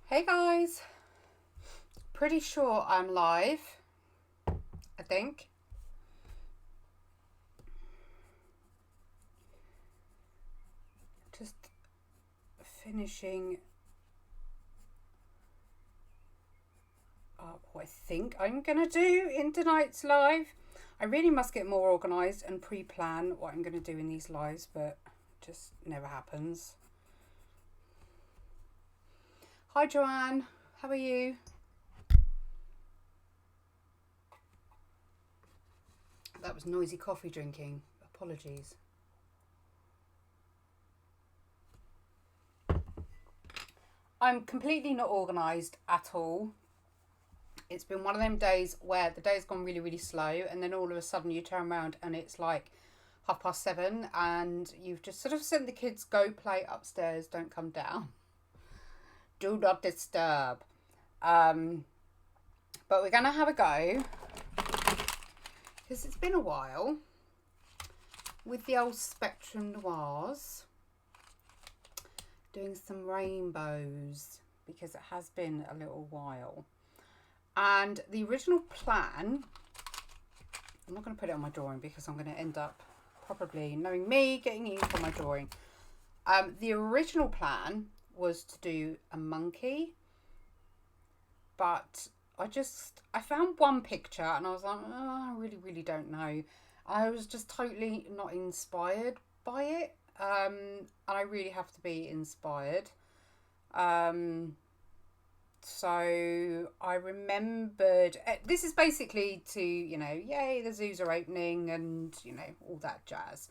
Hey guys, pretty sure I'm live, I think. Just finishing up what I think I'm gonna do in tonight's live. I really must get more organised and pre-plan what I'm gonna do in these lives, but it just never happens. Hi Joanne, how are you? That was noisy coffee drinking. Apologies. I'm completely not organised at all. It's been one of them days where the day's gone really, really slow, and then all of a sudden you turn around and it's like 7:30, and you've just sort of sent the kids go play upstairs, don't come down, do not disturb. Um, but we're gonna have a go because it's been a while with the old Spectrum Noirs doing some rainbows because it has been a little while. And the original plan, I'm not going to put it on my drawing because I'm going to end up probably, knowing me, getting ink on my drawing. The original plan was to do a monkey, but I found one picture and I was like, oh, I really, really don't know. I was just totally not inspired by it. And I really have to be inspired. So I remembered, this is basically to, yay, the zoos are opening and, all that jazz.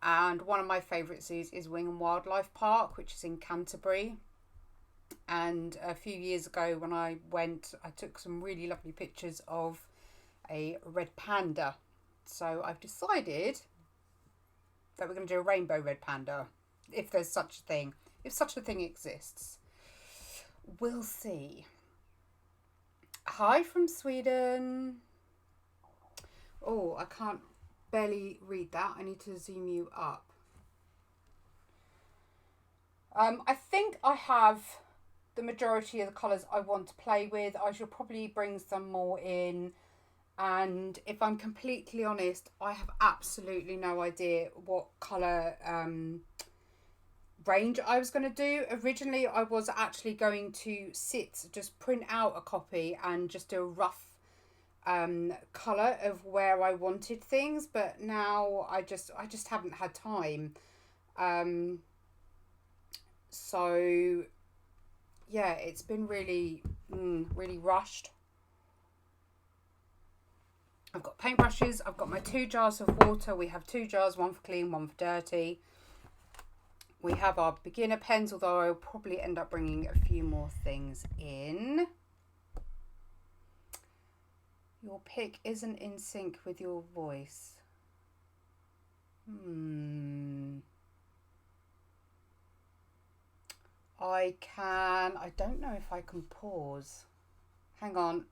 And one of my favourite zoos is Wing and Wildlife Park, which is in Canterbury. And a few years ago when I went, I took some really lovely pictures of a red panda. So I've decided that we're going to do a rainbow red panda, if there's such a thing, if such a thing exists. We'll see. Hi from Sweden. Oh, I can't barely read that. I need to zoom you up. I think I have the majority of the colours I want to play with. I shall probably bring some more in. And if I'm completely honest, I have absolutely no idea what colour range I was going to do. Originally, I was actually going to just print out a copy and just do a rough colour of where I wanted things, but now I just haven't had time. So yeah, it's been really really rushed. I've got paintbrushes, I've got my 2 jars of water. We have 2 jars, one for clean, one for dirty. We have our beginner pens, although I'll probably end up bringing a few more things in. Your pick isn't in sync with your voice. I don't know if I can pause. Hang on.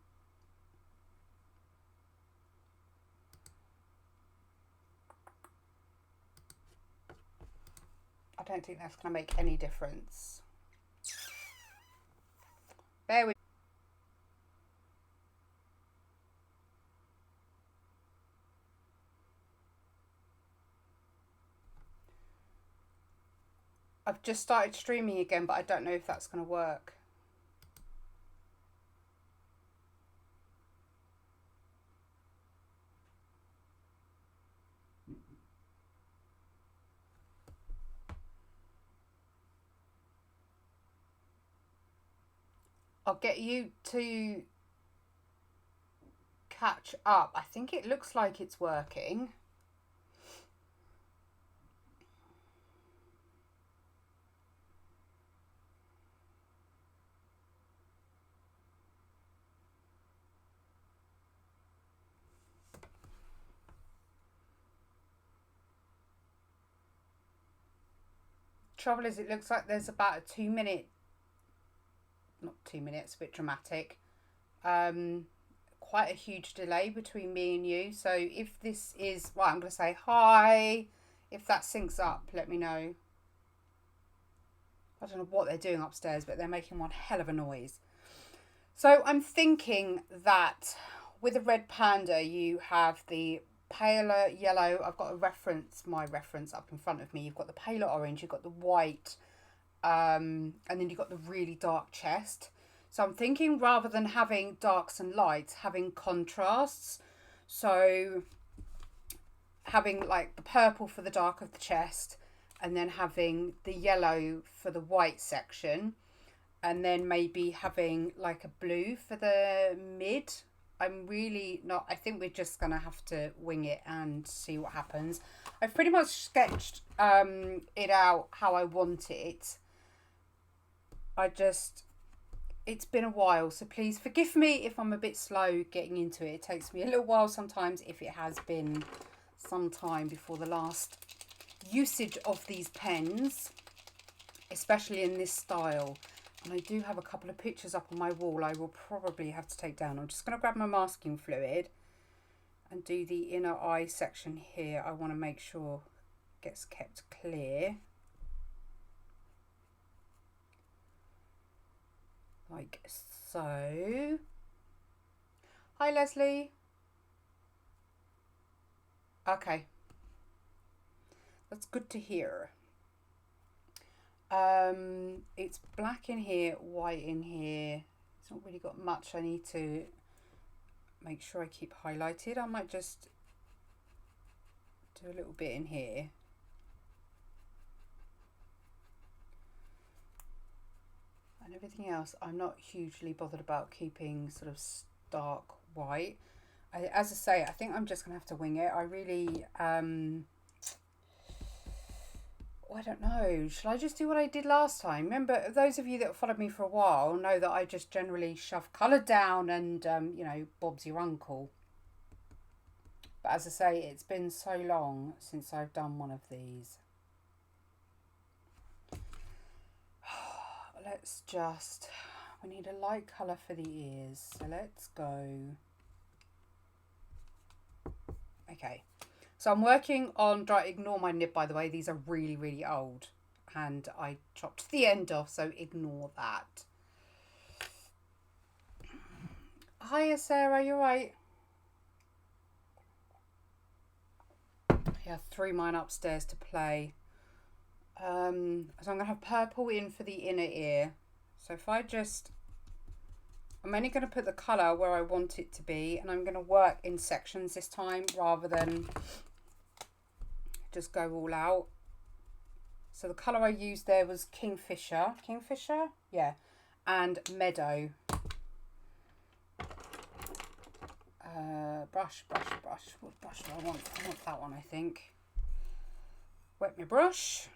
I don't think that's going to make any difference. Bear with. I've just started streaming again, but I don't know if that's going to work. I'll get you to catch up. I think it looks like it's working. Trouble is, it looks like there's about a 2-minute, not 2 minutes, a bit dramatic, quite a huge delay between me and you. So if this is, well, I'm going to say hi. If that syncs up, let me know. I don't know what they're doing upstairs, but they're making one hell of a noise. So I'm thinking that with a red panda, you have the paler yellow. I've got my reference up in front of me. You've got the paler orange, you've got the white, and then you've got the really dark chest. So I'm thinking rather than having darks and lights, having contrasts. So having like the purple for the dark of the chest, and then having the yellow for the white section, and then maybe having like a blue for the mid. I'm really not, I think we're just going to have to wing it and see what happens. I've pretty much sketched it out how I want it. It's been a while, so please forgive me if I'm a bit slow getting into it. It takes me a little while sometimes if it has been some time before the last usage of these pens, especially in this style. And I do have a couple of pictures up on my wall I will probably have to take down. I'm just going to grab my masking fluid and do the inner eye section here. I want to make sure it gets kept clear. Like so. Hi, Leslie. Okay. That's good to hear. It's black in here, white in here. It's not really got much I need to make sure I keep highlighted. I might just do a little bit in here. And everything else, I'm not hugely bothered about keeping sort of stark white. As I say, I think I'm just going to have to wing it. I really... I don't know. Shall I just do what I did last time? Remember, those of you that followed me for a while know that I just generally shove colour down and, you know, Bob's your uncle. But as I say, it's been so long since I've done one of these. We need a light colour for the ears. So let's go. Okay. So I'm working on ignore my nib, by the way. These are really, really old. And I chopped the end off, so ignore that. Hiya, Sarah. You right? Yeah, threw mine upstairs to play. So I'm going to have purple in for the inner ear. So if I'm only going to put the colour where I want it to be. And I'm going to work in sections this time rather than... just go all out. So the colour I used there was Kingfisher. Kingfisher? Yeah. And Meadow. Brush. What brush do I want? I want that one, I think. Wet my brush.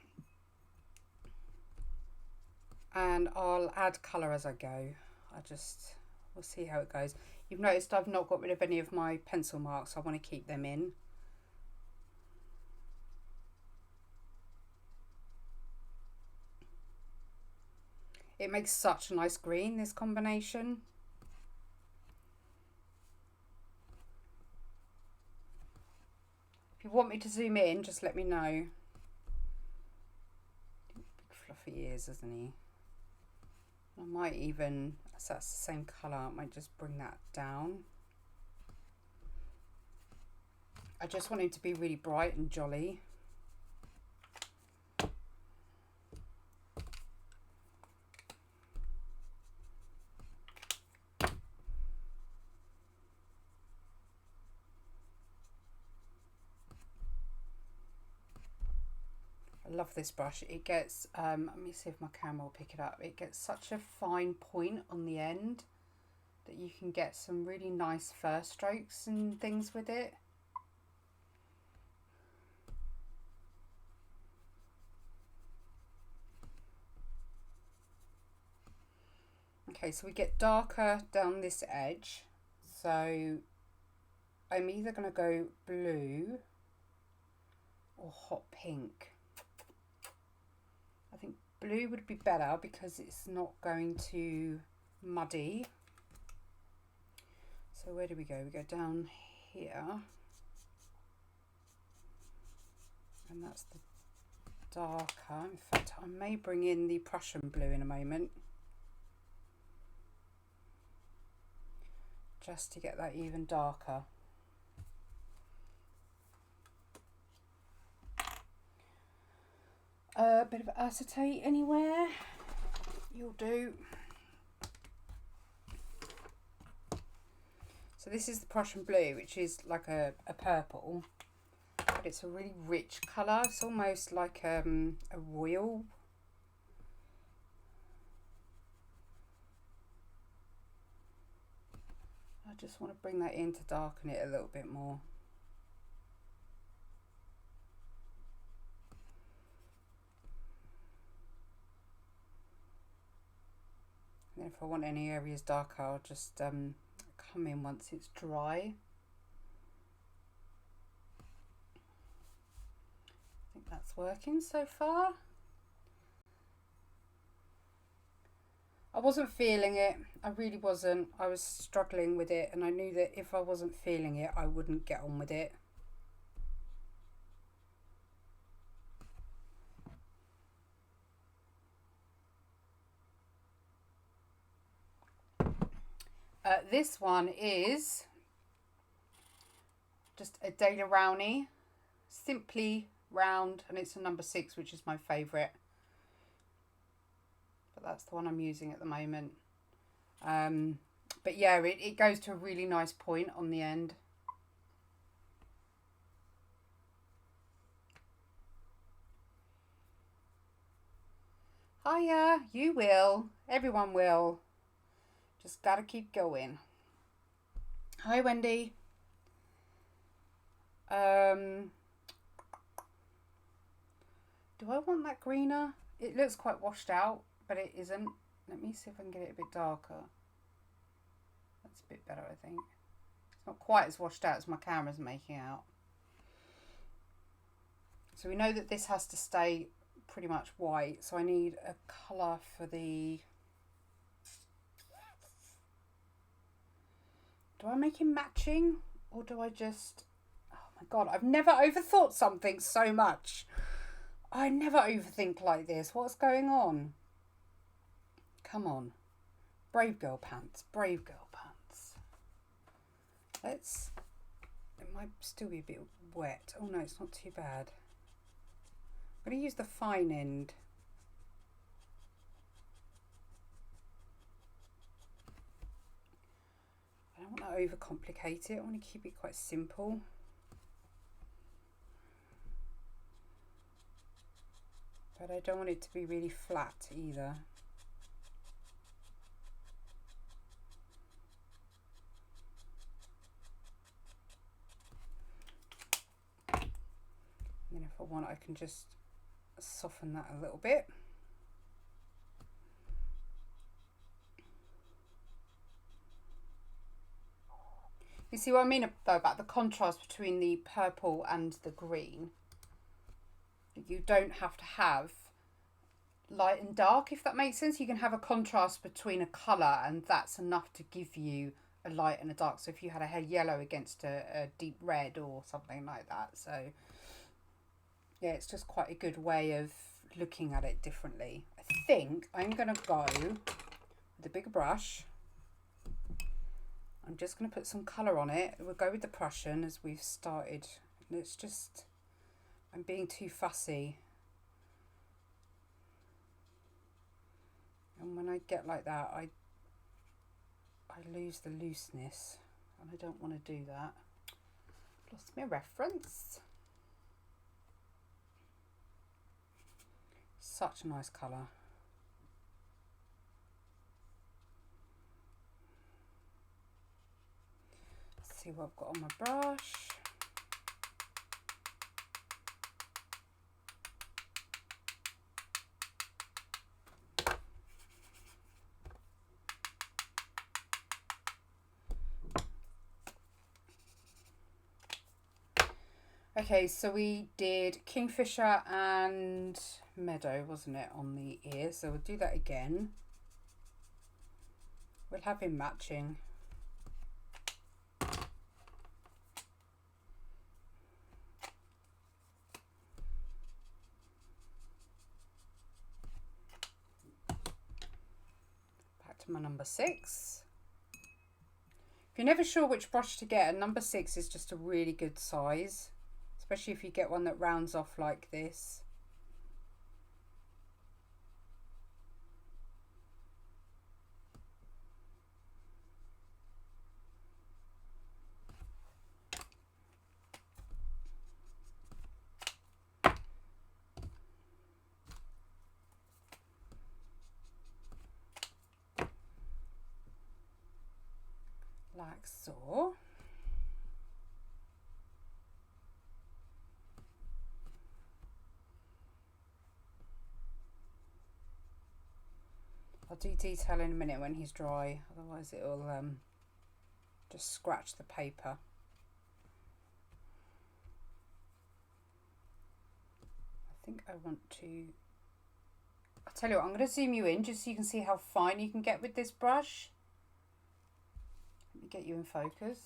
And I'll add colour as I go. We'll see how it goes. You've noticed I've not got rid of any of my pencil marks. I want to keep them in. It makes such a nice green, this combination. If you want me to zoom in, just let me know. Big fluffy ears, isn't he? I might even, so that's the same colour, I might just bring that down. I just want him to be really bright and jolly. I love this brush. It gets, let me see if my camera will pick it up. It gets such a fine point on the end that you can get some really nice first strokes and things with it. Okay, so we get darker down this edge. So I'm either going to go blue or hot pink. I think blue would be better because it's not going to muddy. So where do we go? We go down here. And that's the darker. In fact, I may bring in the Prussian blue in a moment, just to get that even darker. A bit of acetate anywhere, you'll do. So this is the Prussian blue, which is like a purple, but it's a really rich colour. It's almost like a royal. I just want to bring that in to darken it a little bit more. And if I want any areas darker, I'll just come in once it's dry. I think that's working so far. I wasn't feeling it. I really wasn't. I was struggling with it, and I knew that if I wasn't feeling it, I wouldn't get on with it. This one is just a Dahlia Rowney, simply round, and it's a number 6, which is my favourite. But that's the one I'm using at the moment. But yeah, it goes to a really nice point on the end. Hiya, you will. Everyone will. Just gotta keep going. Hi, Wendy. Do I want that greener? It looks quite washed out, but it isn't. Let me see if I can get it a bit darker. That's a bit better, I think. It's not quite as washed out as my camera's making out. So we know that this has to stay pretty much white, so I need a colour for the... Do I make him matching, or do I just... Oh my god, I've never overthought something so much. I never overthink like this. What's going on? Come on. Brave girl pants. Brave girl pants. Let's... It might still be a bit wet. Oh no, it's not too bad. I'm going to use the fine end. I don't want to overcomplicate it. I want to keep it quite simple. But I don't want it to be really flat either. And then if I want, I can just soften that a little bit. You see what I mean though about the contrast between the purple and the green? You don't have to have light and dark, if that makes sense. You can have a contrast between a colour, and that's enough to give you a light and a dark. So if you had a yellow against a deep red or something like that. So yeah, it's just quite a good way of looking at it differently. I think I'm going to go with a bigger brush. I'm just going to put some colour on it. We'll go with the Prussian as we've started. And it's just, I'm being too fussy. And when I get like that, I lose the looseness. And I don't want to do that. Lost my reference. Such a nice colour. See what I've got on my brush. Okay, so we did Kingfisher and Meadow, wasn't it, on the ear? So we'll do that again. We'll have him matching. to my number 6. If you're never sure which brush to get, a number 6 is just a really good size, especially if you get one that rounds off like this. Like so. I'll do detail in a minute when he's dry, otherwise it'll just scratch the paper. I think I want to, I'll tell you what, I'm going to zoom you in just so you can see how fine you can get with this brush. Let me get you in focus.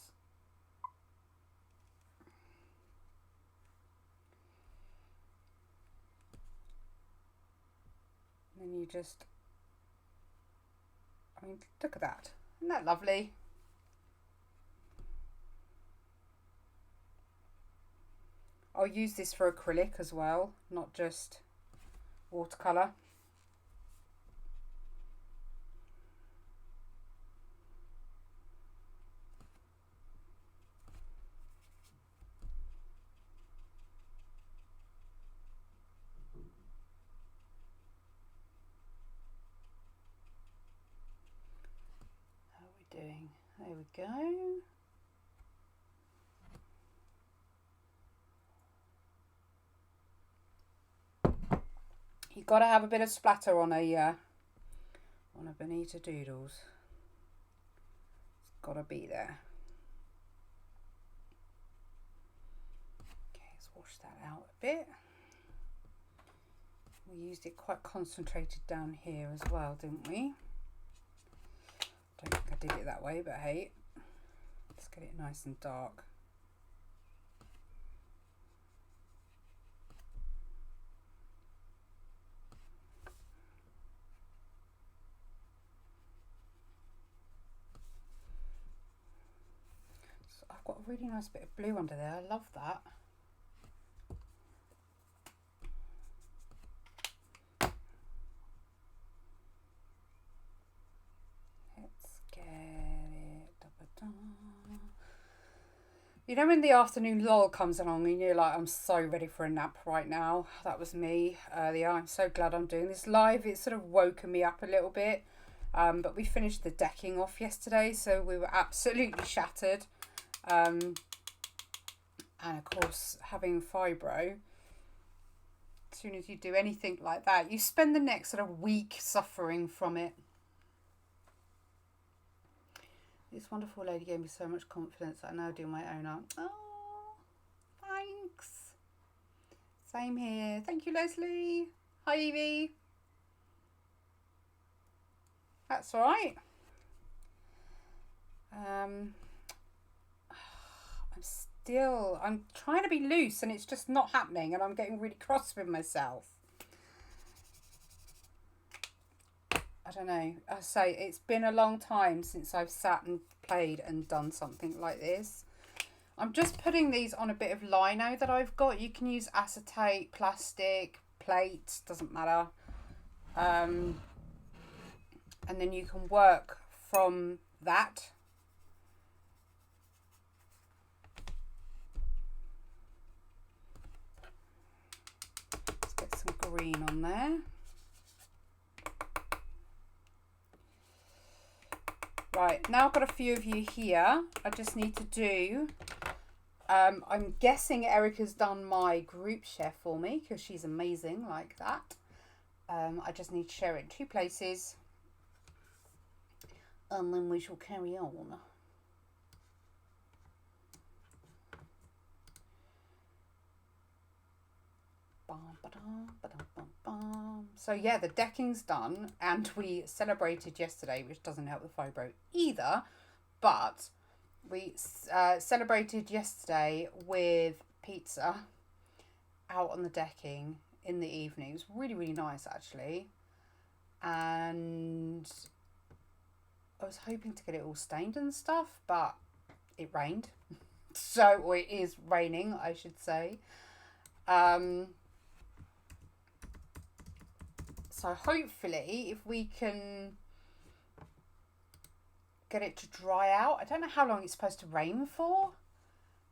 And then you just, I mean, look at that. Isn't that lovely? I'll use this for acrylic as well, not just watercolor. How are we doing? There we go. You've got to have a bit of splatter on a Bonnita Doodles. It's got to be there. Okay, let's wash that out a bit. We used it quite concentrated down here as well, didn't we? Don't think I did it that way, but hey, let's get it nice and dark. I've got a really nice bit of blue under there. I love that. Let's get it. Da, ba, da. You know when the afternoon lull comes along and you're like, I'm so ready for a nap right now. That was me earlier. I'm so glad I'm doing this live. It's sort of woken me up a little bit. But we finished the decking off yesterday, so we were absolutely shattered. And of course, having fibro, as soon as you do anything like that, you spend the next sort of week suffering from it. This wonderful lady gave me so much confidence that I now do my own art. Oh, thanks. Same here. Thank you, Leslie. Hi, Evie. That's all right. I'm trying to be loose and it's just not happening, and I'm getting really cross with myself. I don't know. I say it's been a long time since I've sat and played and done something like this. I'm just putting these on a bit of lino that I've got. You can use acetate, plastic, plates, doesn't matter. And then you can work from that. Let's get some green on there. Right, now I've got a few of you here. I just need to do, I'm guessing Erica's done my group share for me because she's amazing like that. I just need to share it in 2 places. And then we shall carry on. So yeah, the decking's done, and we celebrated yesterday, which doesn't help the fibro either, but we celebrated yesterday with pizza out on the decking in the evening. It was really, really nice actually. And I was hoping to get it all stained and stuff, but it rained. So, or it is raining, I should say. So hopefully if we can get it to dry out. I don't know how long it's supposed to rain for.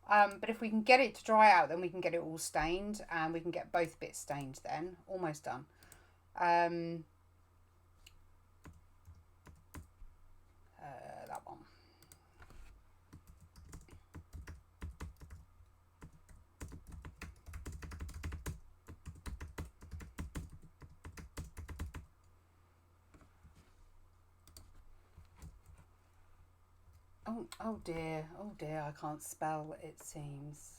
But if we can get it to dry out, then we can get it all stained, and we can get both bits stained then. Almost done. That one. Oh dear, I can't spell, it seems.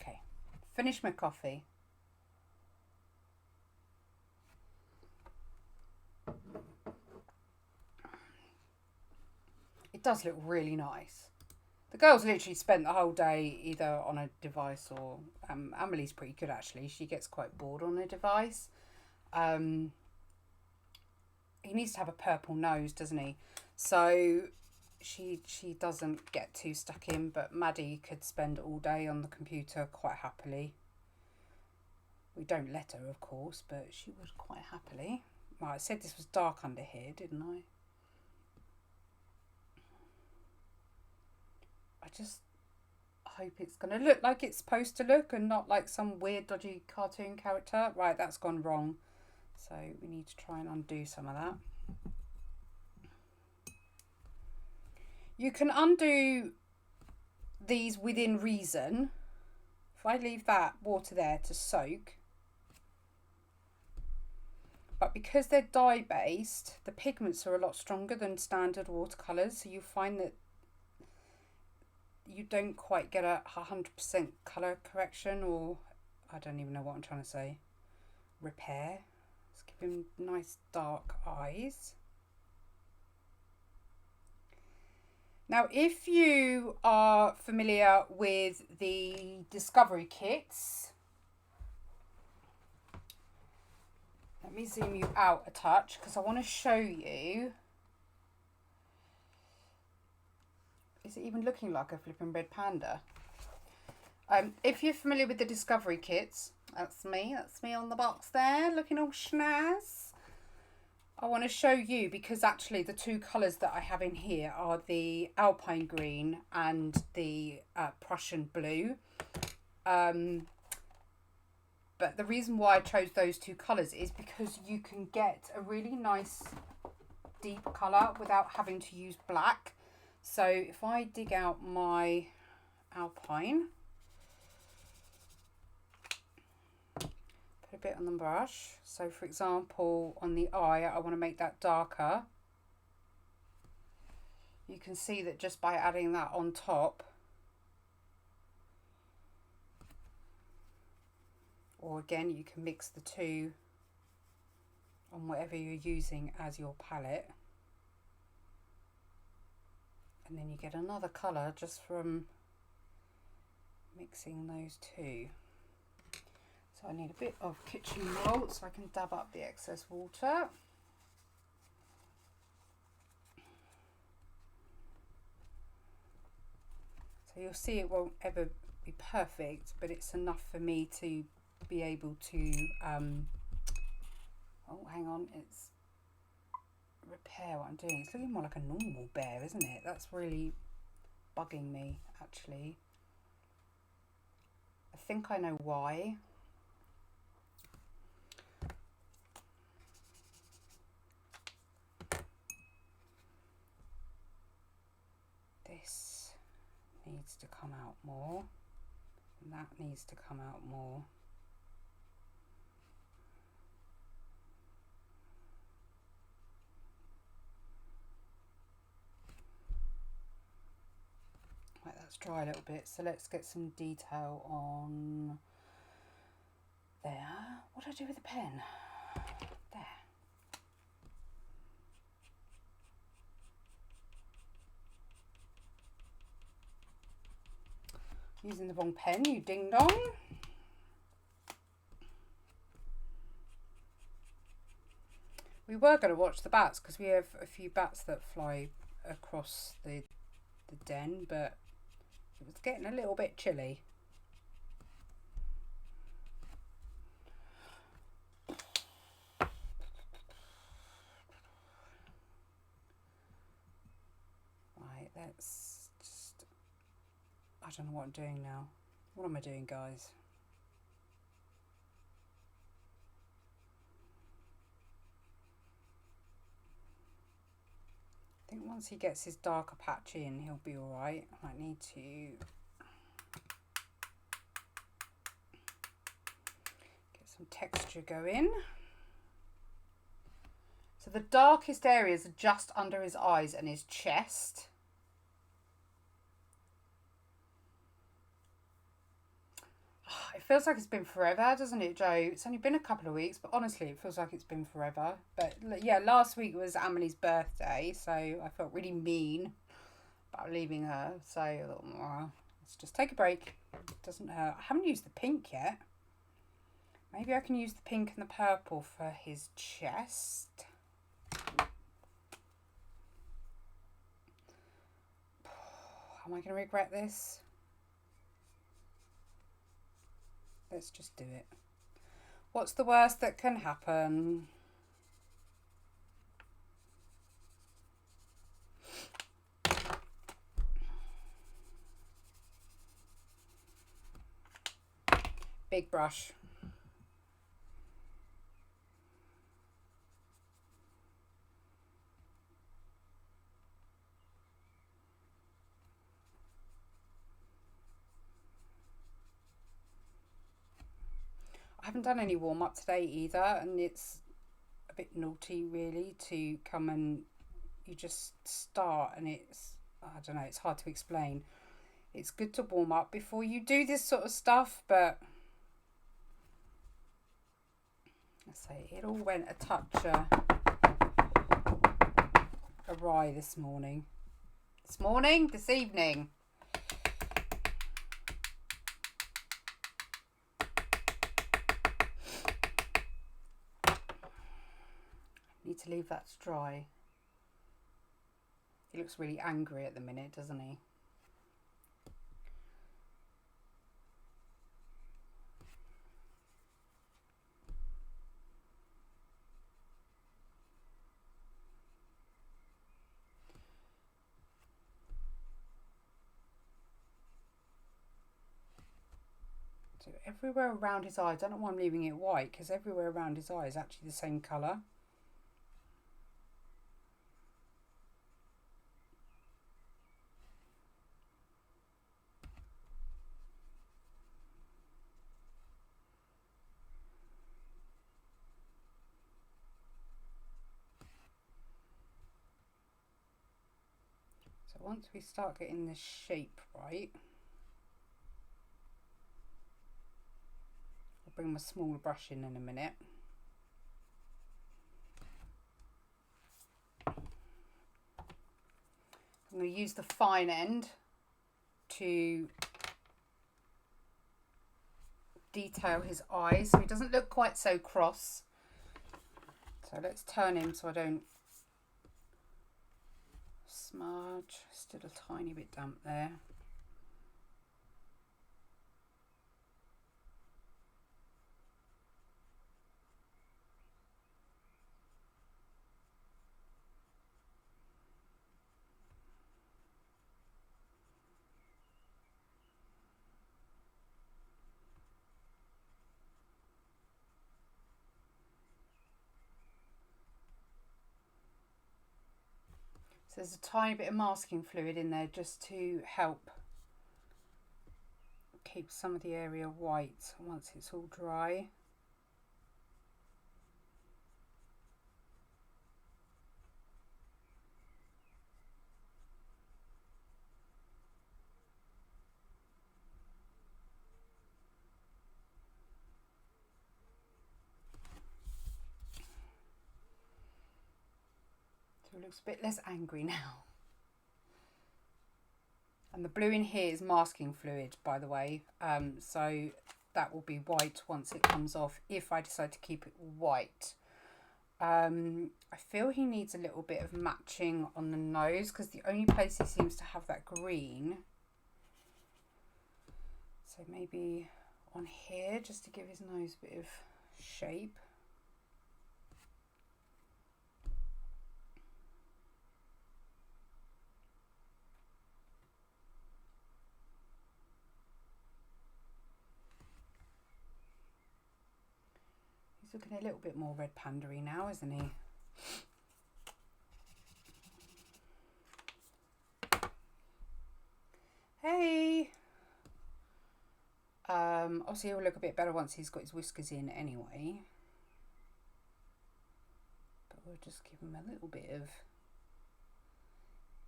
Okay, finish my coffee. It does look really nice. The girls literally spent the whole day either on a device or... Amelie's pretty good, actually. She gets quite bored on a device. He needs to have a purple nose, doesn't he? So she doesn't get too stuck in, but Maddie could spend all day on the computer quite happily. We don't let her, of course, but she would quite happily. Right, I said this was dark under here, didn't I? I just hope it's going to look like it's supposed to look and not like some weird dodgy cartoon character. Right, that's gone wrong. So we need to try and undo some of that. You can undo these within reason. If I leave that water there to soak. But because they're dye based, the pigments are a lot stronger than standard watercolours. So you find that you don't quite get a 100% colour correction, or I don't even know what I'm trying to say. Repair. Let's give him nice dark eyes. Now, if you are familiar with the Discovery kits, let me zoom you out a touch because I want to show you. Is it even looking like a flipping red panda? If you're familiar with the Discovery kits, that's me on the box there, looking all schnaz. I want to show you, because actually the two colours that I have in here are the alpine green and the Prussian blue. But the reason why I chose those two colours is because you can get a really nice deep colour without having to use black. So if I dig out my alpine, put a bit on the brush. So for example, on the eye, I want to make that darker. You can see that just by adding that on top, or again, you can mix the two on whatever you're using as your palette. And then you get another colour just from mixing those two. So I need a bit of kitchen salt so I can dab up the excess water. So you'll see it won't ever be perfect, but it's enough for me to be able to, oh hang on, it's repair what I'm doing. It's looking more like a normal bear, isn't it? That's really bugging me, actually. I think I know why. This needs to come out more, and that needs to come out more. Right, that's dry a little bit, so let's get some detail on there. What do I do with the pen? There. Using the wrong pen, you ding dong. We were going to watch the bats because we have a few bats that fly across the den, but it was getting a little bit chilly. Right, let's just... I don't know what I'm doing now. What am I doing, guys? I think once he gets his darker patch in, he'll be all right. I might need to get some texture going. So the darkest areas are just under his eyes and his chest. It feels like it's been forever, doesn't it, Joe? It's only been a couple of weeks, but honestly, it feels like it's been forever. But yeah, last week was Amelie's birthday, so I felt really mean about leaving her. So I thought, let's just take a break. It doesn't hurt. I haven't used the pink yet. Maybe I can use the pink and the purple for his chest. Am I going to regret this? Let's just do it. What's the worst that can happen? Big brush. I haven't done any warm-up today either, and it's a bit naughty really to come and you just start and it's, I don't know, it's hard to explain. It's good to warm up before you do this sort of stuff, but let's say it all went a touch awry this morning. This evening. Need to leave that to dry. He looks really angry at the minute, doesn't he? So everywhere around his eye, I don't know why I'm leaving it white, because everywhere around his eye is actually the same colour. So once we start getting the shape right, I'll bring my smaller brush in a minute. I'm going to use the fine end to detail his eyes so he doesn't look quite so cross. So let's turn him so I don't smudge. Still a tiny bit damp there. So there's a tiny bit of masking fluid in there just to help keep some of the area white once it's all dry. So it looks a bit less angry now. And the blue in here is masking fluid, by the way, so that will be white once it comes off if I decide to keep it white. I feel he needs a little bit of matching on the nose because the only place he seems to have that green. So maybe on here just to give his nose a bit of shape. He's looking a little bit more red pandery now, isn't he? Hey! Obviously he'll look a bit better once he's got his whiskers in anyway. But we'll just give him a little bit of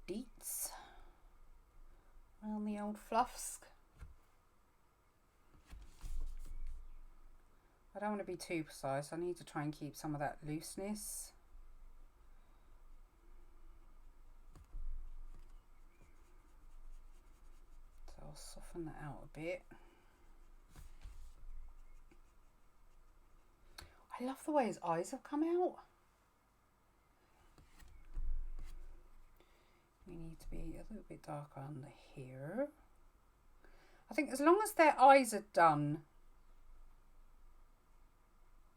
deets around the old fluffs. I don't want to be too precise. I need to try and keep some of that looseness. So I'll soften that out a bit. I love the way his eyes have come out. We need to be a little bit darker under here. I think as long as their eyes are done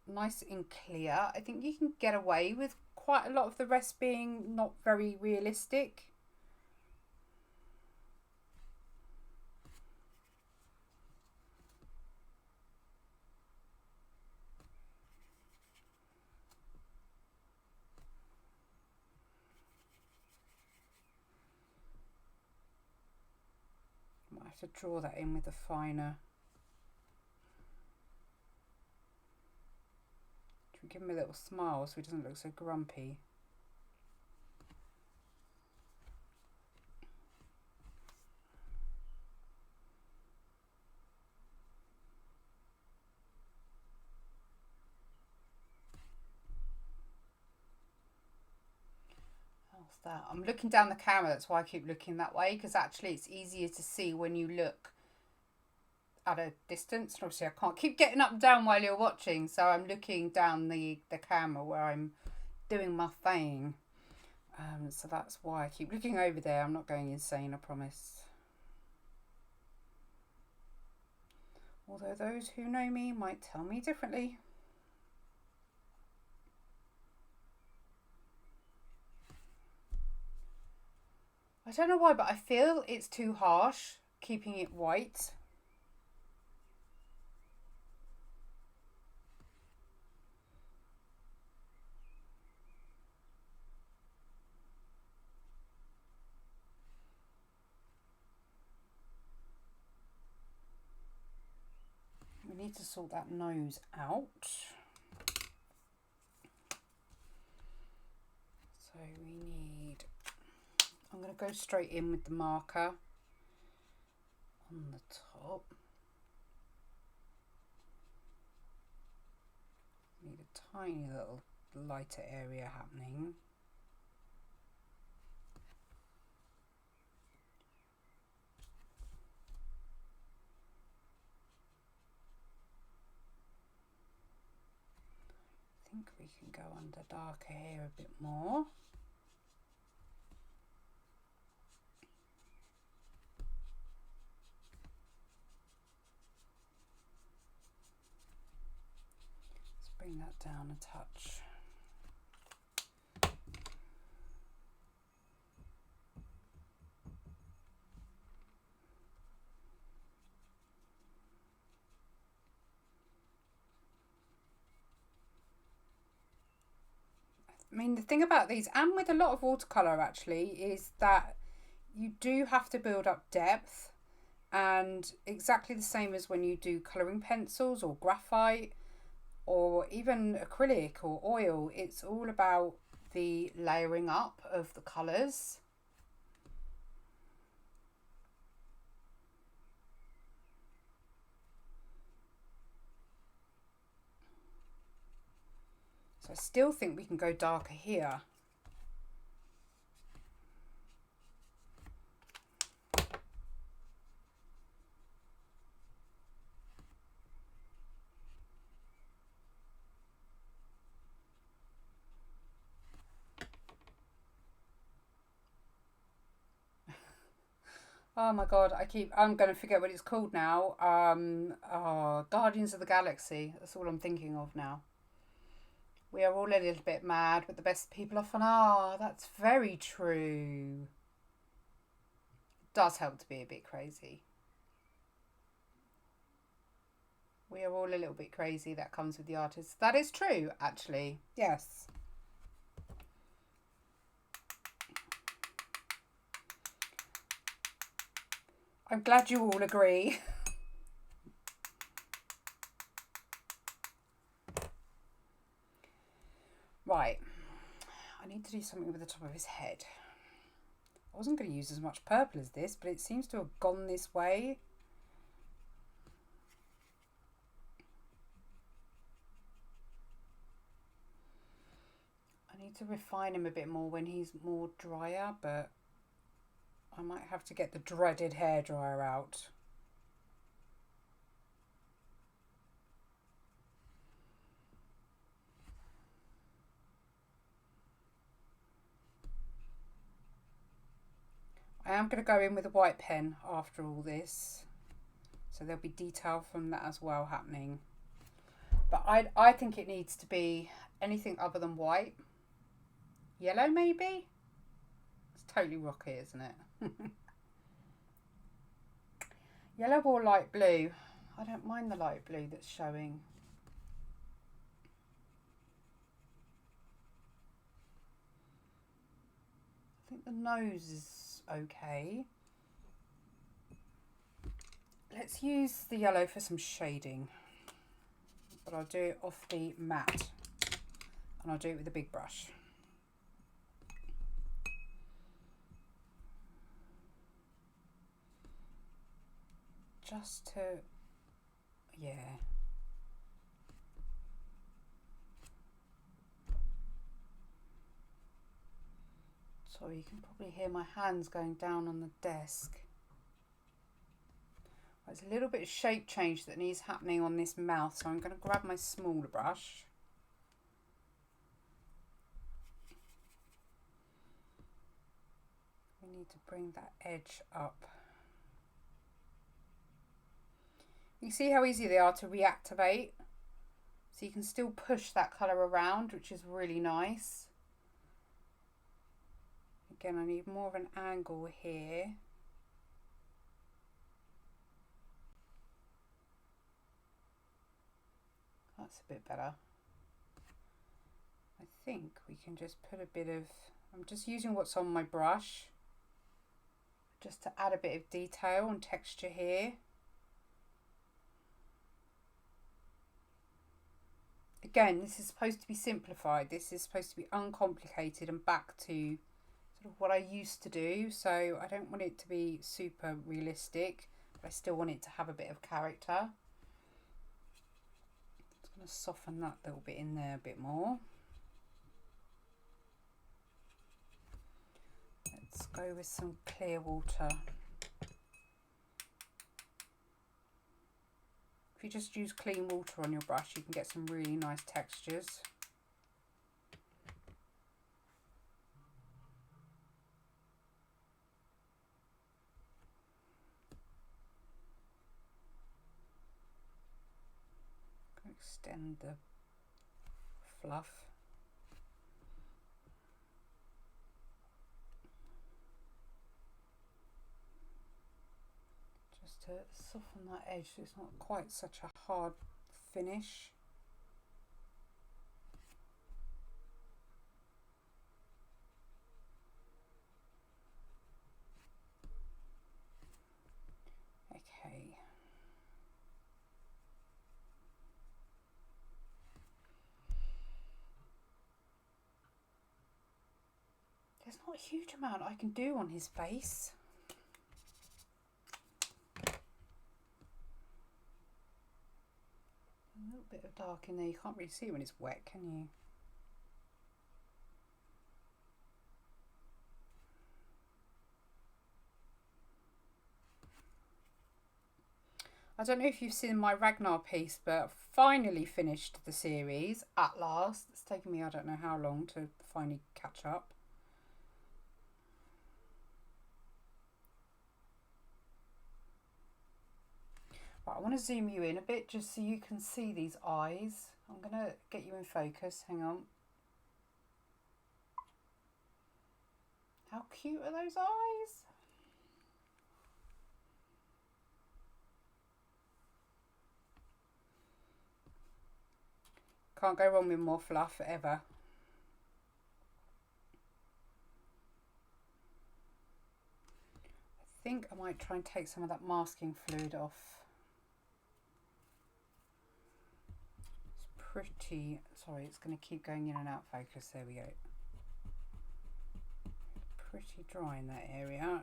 nice and clear, I think you can get away with quite a lot of the rest being not very realistic. Might have to draw that in with a finer. Give him a little smile so he doesn't look so grumpy. How's that? I'm looking down the camera, that's why I keep looking that way, because actually it's easier to see when you look at a distance. And obviously I can't keep getting up and down while you're watching, so I'm looking down the camera where I'm doing my thing. So that's why I keep looking over there. I'm not going insane, I promise. Although those who know me might tell me differently. I don't know why, but I feel it's too harsh keeping it white. We need to sort that nose out. So we need, I'm going to go straight in with the marker on the top. Need a tiny little lighter area happening. I think we can go under darker here a bit more. Let's bring that down a touch. I mean, the thing about these, and with a lot of watercolour actually, is that you do have to build up depth, and exactly the same as when you do colouring pencils or graphite or even acrylic or oil, it's all about the layering up of the colours. So I still think we can go darker here. Oh my god, I'm going to forget what it's called now. Guardians of the Galaxy. That's all I'm thinking of now. We are all a little bit mad, but the best people often are. That's very true. It does help to be a bit crazy. We are all a little bit crazy. That comes with the artist. That is true, actually. Yes. I'm glad you all agree. Right. I need to do something with the top of his head. I wasn't going to use as much purple as this, but it seems to have gone this way. I need to refine him a bit more when he's more drier, but I might have to get the dreaded hairdryer out. I am going to go in with a white pen after all this, so there'll be detail from that as well happening. But I think it needs to be anything other than white. Yellow maybe? It's totally rocky, isn't it? Yellow or light blue? I don't mind the light blue that's showing. I think the nose is okay. Let's use the yellow for some shading, but I'll do it off the mat and I'll do it with a big brush. Just to, yeah. Sorry, you can probably hear my hands going down on the desk. There's a little bit of shape change that needs happening on this mouth, so I'm going to grab my smaller brush. We need to bring that edge up. You see how easy they are to reactivate? So you can still push that colour around, which is really nice. Again, I need more of an angle here. That's a bit better. I think we can just put a bit of, I'm just using what's on my brush just to add a bit of detail and texture here. Again, this is supposed to be simplified. This is supposed to be uncomplicated and back to sort of what I used to do. So I don't want it to be super realistic, but I still want it to have a bit of character. Just going to soften that little bit in there a bit more. Let's go with some clear water. If you just use clean water on your brush, you can get some really nice textures. Extend the fluff. Just to soften that edge so it's not quite such a hard finish. Okay. There's not a huge amount I can do on his face. A little bit of dark in there. You can't really see it when it's wet, can you? I don't know if you've seen my Ragnar piece, but I've finally finished the series at last. It's taken me I don't know how long to finally catch up. Right, I want to zoom you in a bit just so you can see these eyes. I'm going to get you in focus. Hang on. How cute are those eyes? Can't go wrong with more fluff ever. I think I might try and take some of that masking fluid off. It's pretty, sorry, it's going to keep going in and out focus. There we go. Pretty dry in that area.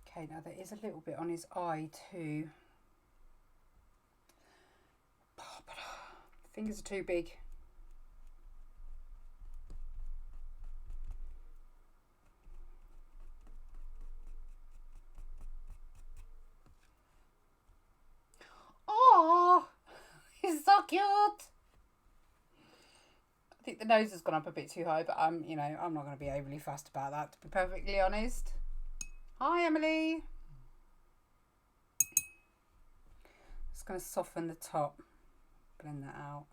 Okay, now there is a little bit on his eye too. Oh, but the fingers are too big. Oh, he's so cute. I think the nose has gone up a bit too high, but you know, I'm not going to be overly fussed about that, to be perfectly honest. Hi, Emily. Just going to soften the top, blend that out.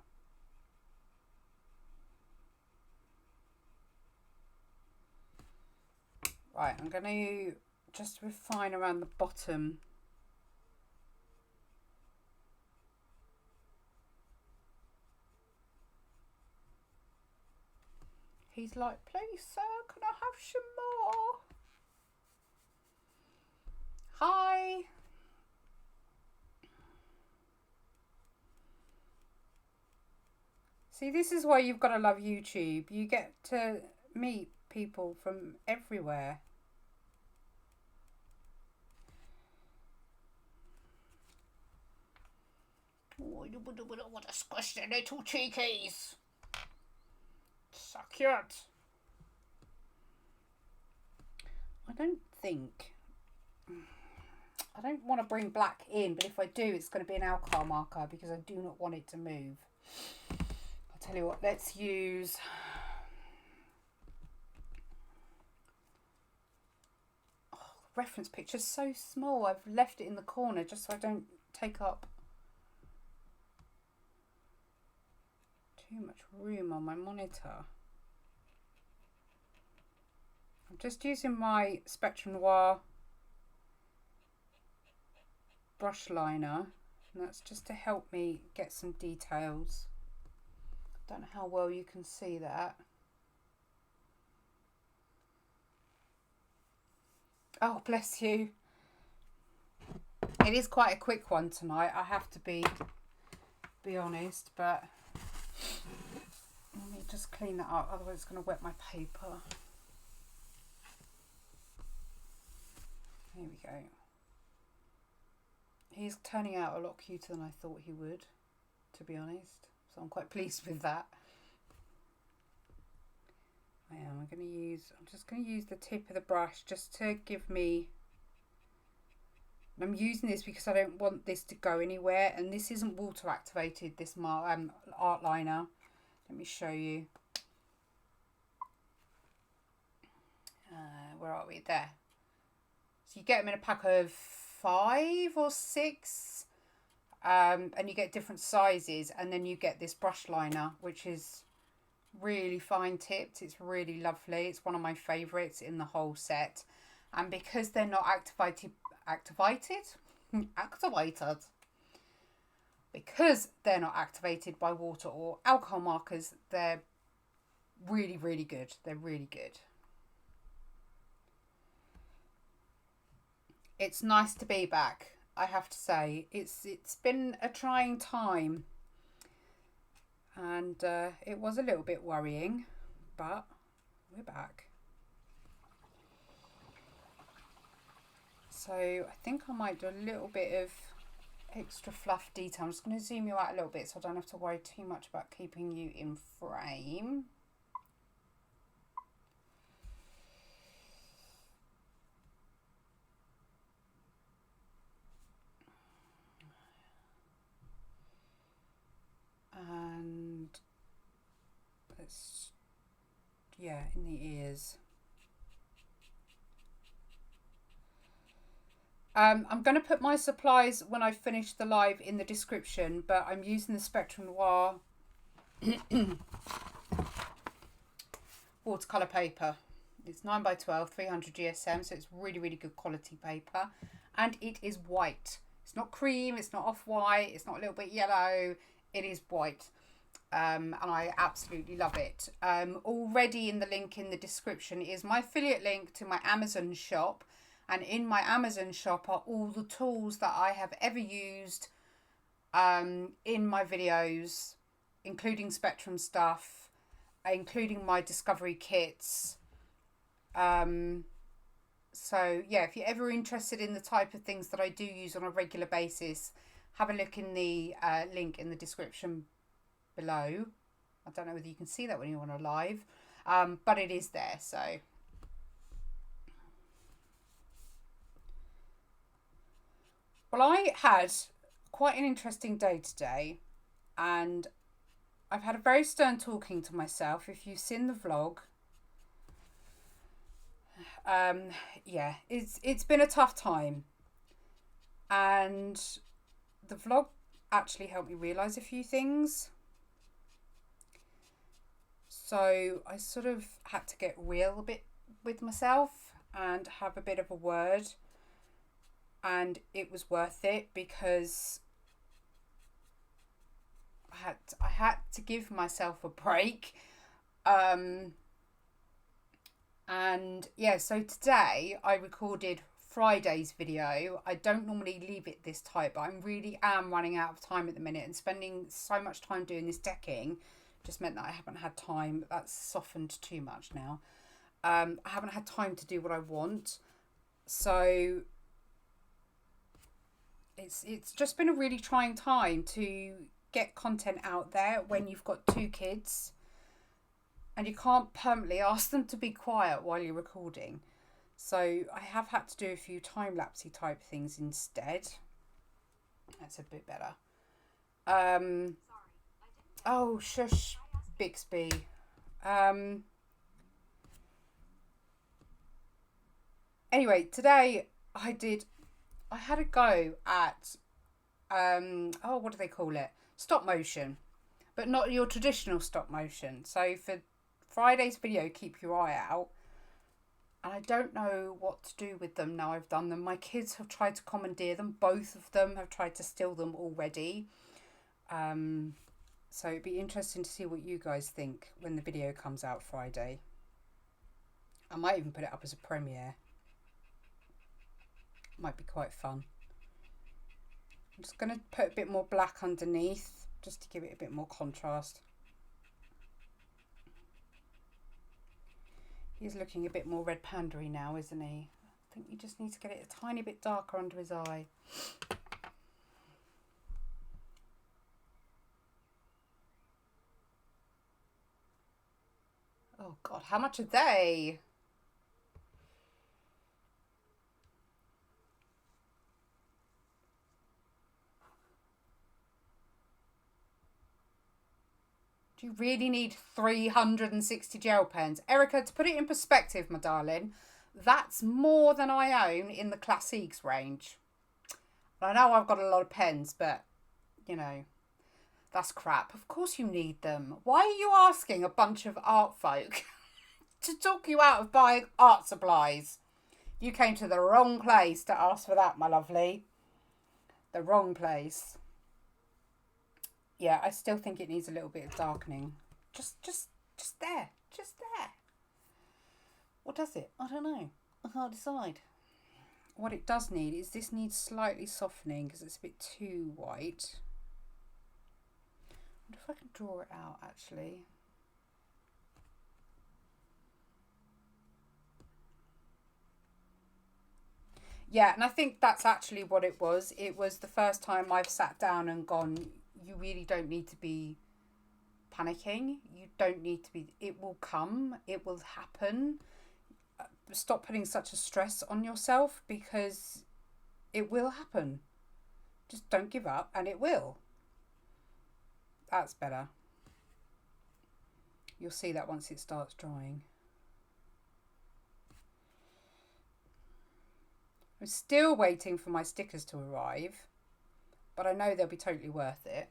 Right, I'm going to just refine around the bottom. He's like, please, sir, can I have some more? Hi. See, this is why you've got to love YouTube. You get to meet people from everywhere. Oh, you would want to squish their little cheekies. So cute. I don't want to bring black in, but if I do, it's going to be an alcohol marker because I do not want it to move. I'll tell you what, let's use... Oh, the reference picture's so small. I've left it in the corner just so I don't take up too much room on my monitor. I'm just using my Spectrum Noir brush liner, and that's just to help me get some details. Don't know how well you can see that. Oh, bless you. It is quite a quick one tonight, I have to be honest, but let me just clean that up, otherwise it's going to wet my paper. Here we go. He's turning out a lot cuter than I thought he would, to be honest. So I'm quite pleased with that. I'm just going to use the tip of the brush just to give me... I'm using this because I don't want this to go anywhere, and this isn't water activated, this art liner. Let me show you. Where are we? There. So you get them in a pack of 5 or 6, and you get different sizes, and then you get this brush liner, which is really fine tipped. It's really lovely. It's one of my favourites in the whole set, and because they're not activated because they're not activated by water or alcohol markers, they're really, really good. They're really good. It's nice to be back, I have to say. It's been a trying time, and it was a little bit worrying, but we're back. So I think I might do a little bit of extra fluff detail. I'm just going to zoom you out a little bit so I don't have to worry too much about keeping you in frame. And let's yeah, in the ears. I'm going to put my supplies when I finish the live in the description, but I'm using the Spectrum Noir watercolor paper. It's 9x12, 300 GSM, so it's really, really good quality paper. And it is white. It's not cream, it's not off-white, it's not a little bit yellow. It is white. And I absolutely love it. Already in the link in the description is my affiliate link to my Amazon shop. And in my Amazon shop are all the tools that I have ever used in my videos, including Spectrum stuff, including my discovery kits. So yeah, if you're ever interested in the type of things that I do use on a regular basis, have a look in the link in the description below. I don't know whether you can see that when you're on a live, but it is there. So well, I had quite an interesting day today, and I've had a very stern talking to myself. If you've seen the vlog, yeah, it's been a tough time, and the vlog actually helped me realise a few things. So I sort of had to get real a bit with myself and have a bit of a word, and it was worth it because I had to give myself a break. And yeah, so today I recorded Friday's video. I don't normally leave it this tight, but I really am running out of time at the minute, and spending so much time doing this decking just meant that I haven't had time. That's softened too much now. I haven't had time to do what I want. So it's just been a really trying time to get content out there when you've got 2 kids and you can't permanently ask them to be quiet while you're recording. So I have had to do a few time-lapsey type things instead. That's a bit better. Oh, shush, Bixby. Anyway, today I had a go at, what do they call it? Stop motion, but not your traditional stop motion. So for Friday's video, keep your eye out. And I don't know what to do with them now I've done them. My kids have tried to commandeer them. Both of them have tried to steal them already. So it'd be interesting to see what you guys think when the video comes out Friday. I might even put it up as a premiere. Might be quite fun. I'm just going to put a bit more black underneath just to give it a bit more contrast. He's looking a bit more red pandery now, isn't he? I think you just need to get it a tiny bit darker under his eye. Oh God, how much are they? Do you really need 360 gel pens? Erica, to put it in perspective, my darling, that's more than I own in the Classiques range. I know I've got a lot of pens, but, you know, that's crap. Of course you need them. Why are you asking a bunch of art folk to talk you out of buying art supplies? You came to the wrong place to ask for that, my lovely. The wrong place. Yeah, I still think it needs a little bit of darkening. Just there. Just there. What does it? I don't know. I can't decide. What it does need is this needs slightly softening because it's a bit too white. I wonder if I can draw it out actually. Yeah, and I think that's actually what it was. It was the first time I've sat down and gone, you really don't need to be panicking. You don't need to be, it will come, it will happen. Stop putting such a stress on yourself because it will happen. Just don't give up and it will. That's better. You'll see that once it starts drying. I'm still waiting for my stickers to arrive, but I know they'll be totally worth it.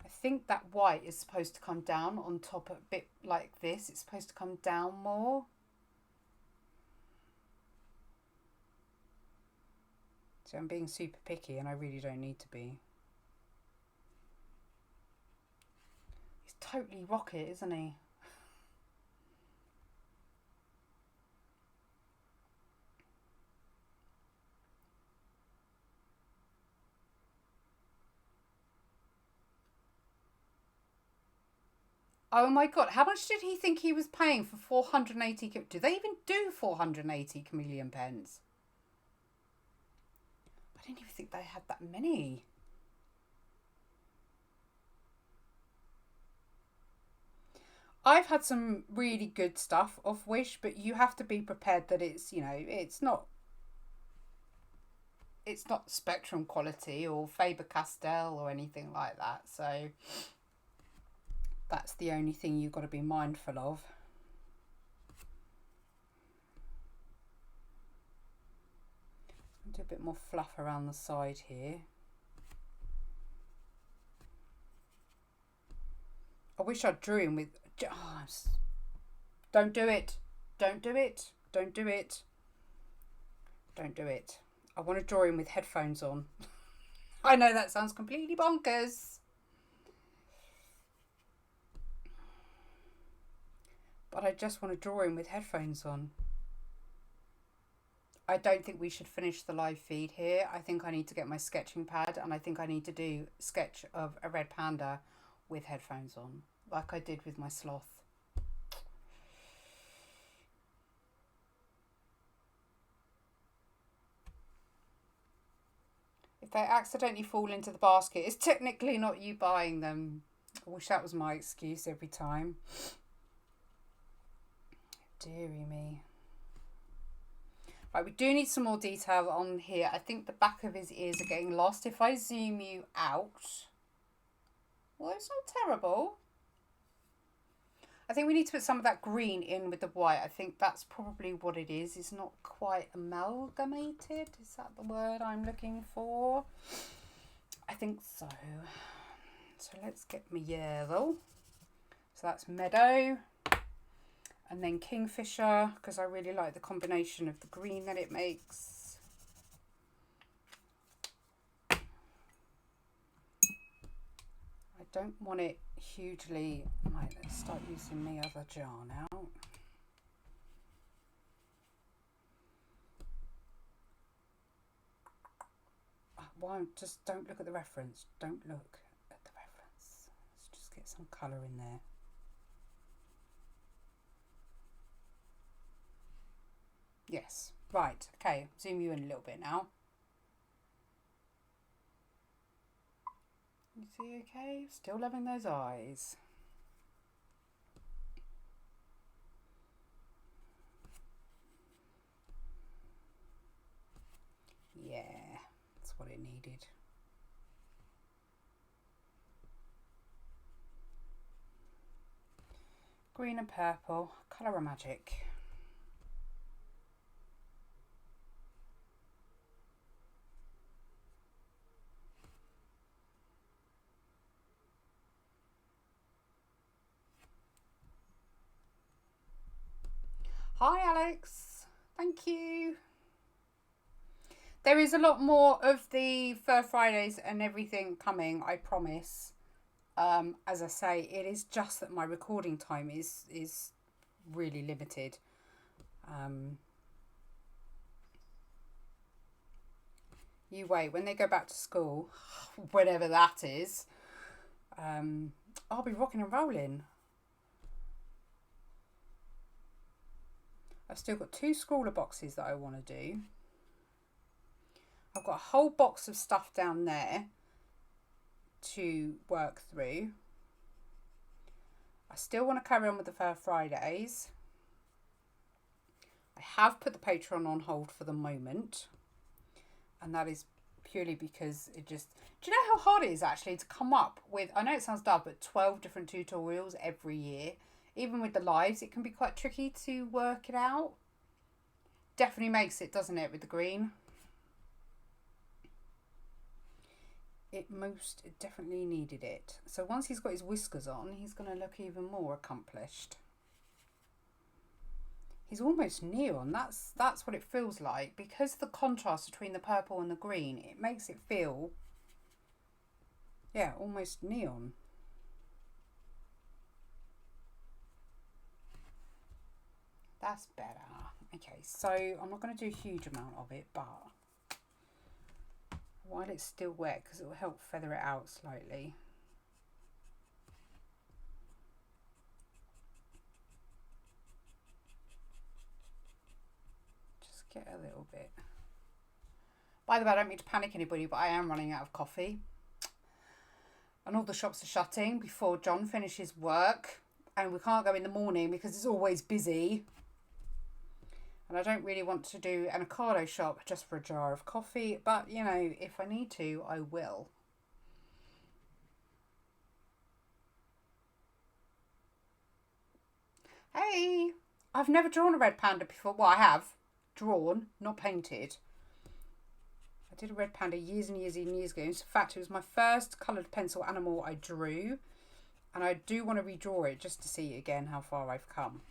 I think that white is supposed to come down on top a bit like this. It's supposed to come down more. So I'm being super picky and I really don't need to be. He's totally rocket, isn't he? Oh my god, how much did he think he was paying for 480? Do they even do 480 chameleon pens? I didn't even think they had that many. I've had some really good stuff off Wish, but you have to be prepared that it's, you know, it's not Spectrum quality or Faber-Castell or anything like that. So that's the only thing you've got to be mindful of. Do a bit more fluff around the side here. I wish I'd drew him with... Oh, don't do it. Don't do it. Don't do it. Don't do it. I want to draw him with headphones on. I know that sounds completely bonkers. But I just want to draw him with headphones on. I don't think we should finish the live feed here. I think I need to get my sketching pad and I think I need to do a sketch of a red panda with headphones on, like I did with my sloth. If they accidentally fall into the basket, it's technically not you buying them. I wish that was my excuse every time. Deary me. Right, we do need some more detail on here. I think the back of his ears are getting lost. If I zoom you out, well, it's not terrible. I think we need to put some of that green in with the white. I think that's probably what it is. It's not quite amalgamated. Is that the word I'm looking for? I think so. So let's get meadow. So that's meadow. And then kingfisher, because I really like the combination of the green that it makes. I don't want it hugely... Right, let's start using the other jar now. Why? Just don't look at the reference. Don't look at the reference. Let's just get some colour in there. Yes, right, okay, zoom you in a little bit now. You see, okay, still loving those eyes. Yeah, that's what it needed. Green and purple, colour of magic. Hi Alex, thank you. There is a lot more of the Fur Fridays and everything coming, I promise. As I say, it is just that my recording time is really limited. You wait, when they go back to school, whenever that is, I'll be rocking and rolling. I've still got 2 scrawler boxes that I want to do. I've got a whole box of stuff down there to work through. I still want to carry on with the Fur Fridays. I have put the Patreon on hold for the moment. And that is purely because it just... Do you know how hard it is actually to come up with... I know it sounds dumb, but 12 different tutorials every year. Even with the lives, it can be quite tricky to work it out. Definitely makes it, doesn't it, with the green? It definitely needed it. So once he's got his whiskers on, he's going to look even more accomplished. He's almost neon. That's what it feels like. Because the contrast between the purple and the green, it makes it feel, yeah, almost neon. That's better. Okay, so I'm not going to do a huge amount of it, but while it's still wet, because it will help feather it out slightly. Just get a little bit. By the way, I don't mean to panic anybody, but I am running out of coffee. And all the shops are shutting before John finishes work. And we can't go in the morning because it's always busy. And I don't really want to do an Ocado shop just for a jar of coffee. But, you know, if I need to, I will. Hey! I've never drawn a red panda before. Well, I have. Drawn, not painted. I did a red panda years and years and years ago. In fact, it was my first coloured pencil animal I drew. And I do want to redraw it just to see again how far I've come.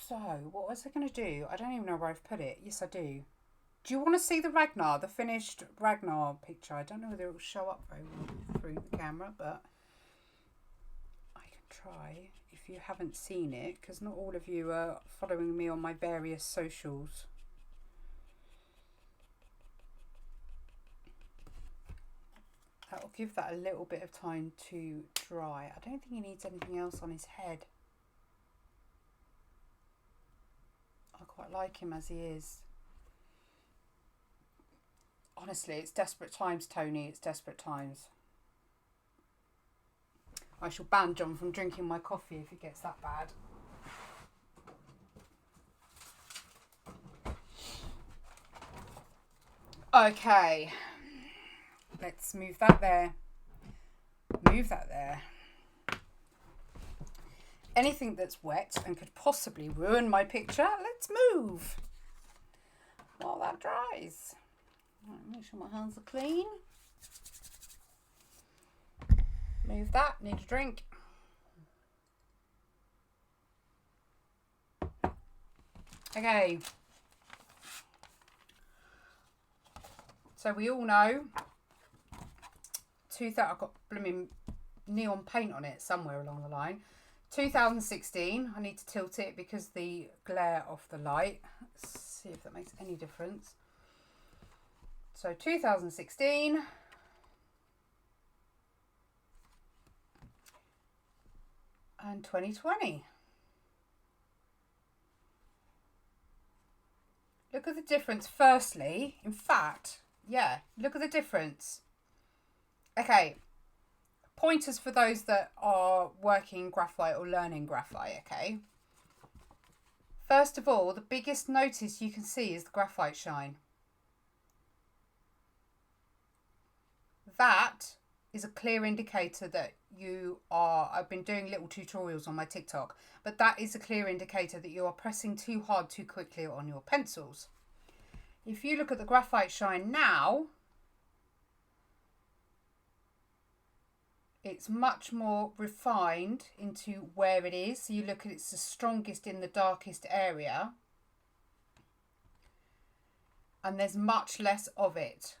So, what was I going to do? I don't even know where I've put it. Yes, I do. Do you want to see the Ragnar, the finished Ragnar picture? I don't know whether it will show up very well through the camera, but I can try if you haven't seen it, because not all of you are following me on my various socials. That'll give that a little bit of time to dry. I don't think he needs anything else on his head. I quite like him as he is. Honestly, it's desperate times, Tony. It's desperate times. I shall ban John from drinking my coffee if it gets that bad. Okay. Let's move that there. Move that there. Anything that's wet and could possibly ruin my picture, let's move while that dries. Right, make sure my hands are clean. Move that, need a drink. Okay. So we all know I've got blooming neon paint on it somewhere along the line. 2016, I need to tilt it because the glare of the light. Let's see if that makes any difference. So 2016. And 2020. Look at the difference firstly. In fact, yeah, look at the difference. Okay, pointers for those that are working graphite or learning graphite, okay? First of all, the biggest notice you can see is the graphite shine. That is a clear indicator that I've been doing little tutorials on my TikTok, but that is a clear indicator that you are pressing too hard too quickly on your pencils. If you look at the graphite shine now, it's much more refined into where it is. So you look at it's the strongest in the darkest area. And there's much less of it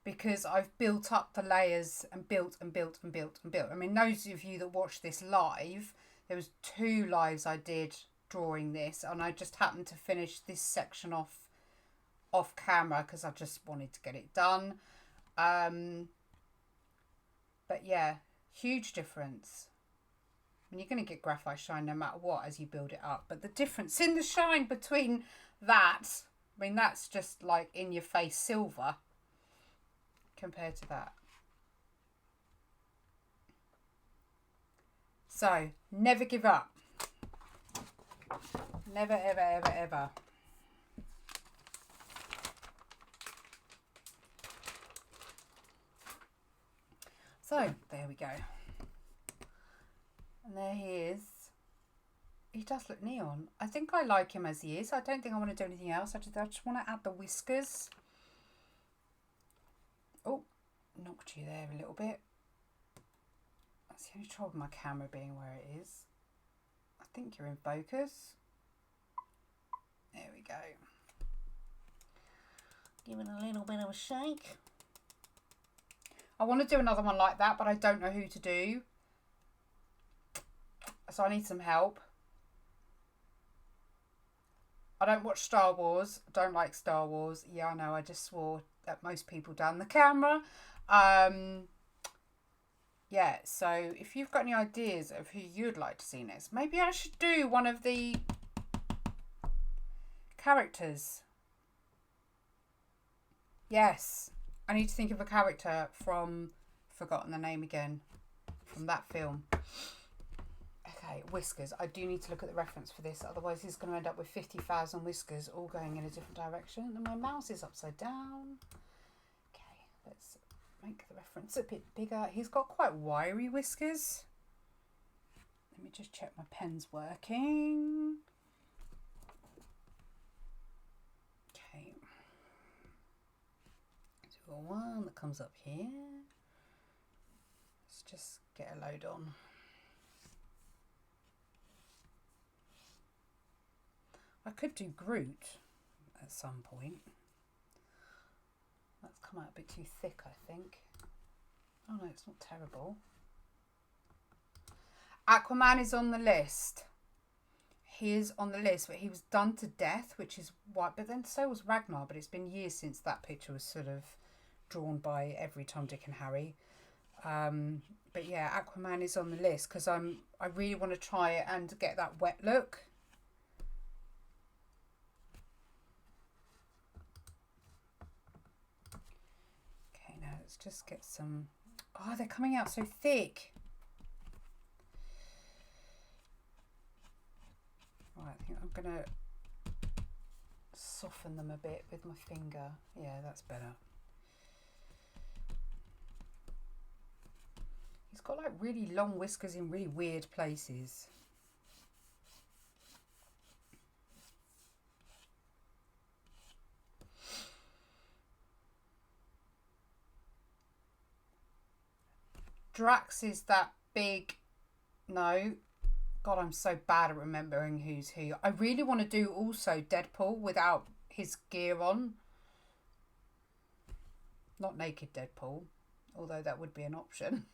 because I've built up the layers and built and built and built and built. I mean, those of you that watch this live, there was 2 lives I did drawing this, and I just happened to finish this section off camera because I just wanted to get it done. But yeah, huge difference. I mean, you're going to get graphite shine no matter what as you build it up. But the difference in the shine between that, I mean, that's just like in your face silver compared to that. So, never give up. Never, ever, ever, ever. So there we go. And there he is. He does look neon. I think I like him as he is. I don't think I want to do anything else. I just want to add the whiskers. Oh, knocked you there a little bit. That's the only trouble with my camera being where it is. I think you're in focus. There we go. Give it a little bit of a shake. I want to do another one like that, but I don't know who to do. So I need some help. I don't watch Star Wars. Don't like Star Wars. Yeah, I know. I just swore at most people down the camera. Yeah, so if you've got any ideas of who you'd like to see next, maybe I should do one of the characters. Yes, I need to think of a character from, forgotten the name again, from that film. Okay, whiskers. I do need to look at the reference for this, otherwise he's going to end up with 50,000 whiskers all going in a different direction. And my mouse is upside down. Okay, let's make the reference a bit bigger. He's got quite wiry whiskers. Let me just check my pen's working. Okay. So one that comes up here. Let's just get a load on. I could do Groot at some point. That's come out a bit too thick, I think. Oh no, it's not terrible. Aquaman is on the list. He is on the list, but he was done to death, which is why. But then so was Ragnar, but it's been years since that picture was sort of drawn by every Tom, Dick and Harry. But yeah, Aquaman is on the list because I really want to try it and get that wet look. Let's just get some. Oh, they're coming out so thick. Right, I think I'm gonna soften them a bit with my finger. Yeah, that's better. He's got like really long whiskers in really weird places. Drax is that big. No. God, I'm so bad at remembering who's who. I really want to do also Deadpool without his gear on. Not naked Deadpool, although that would be an option.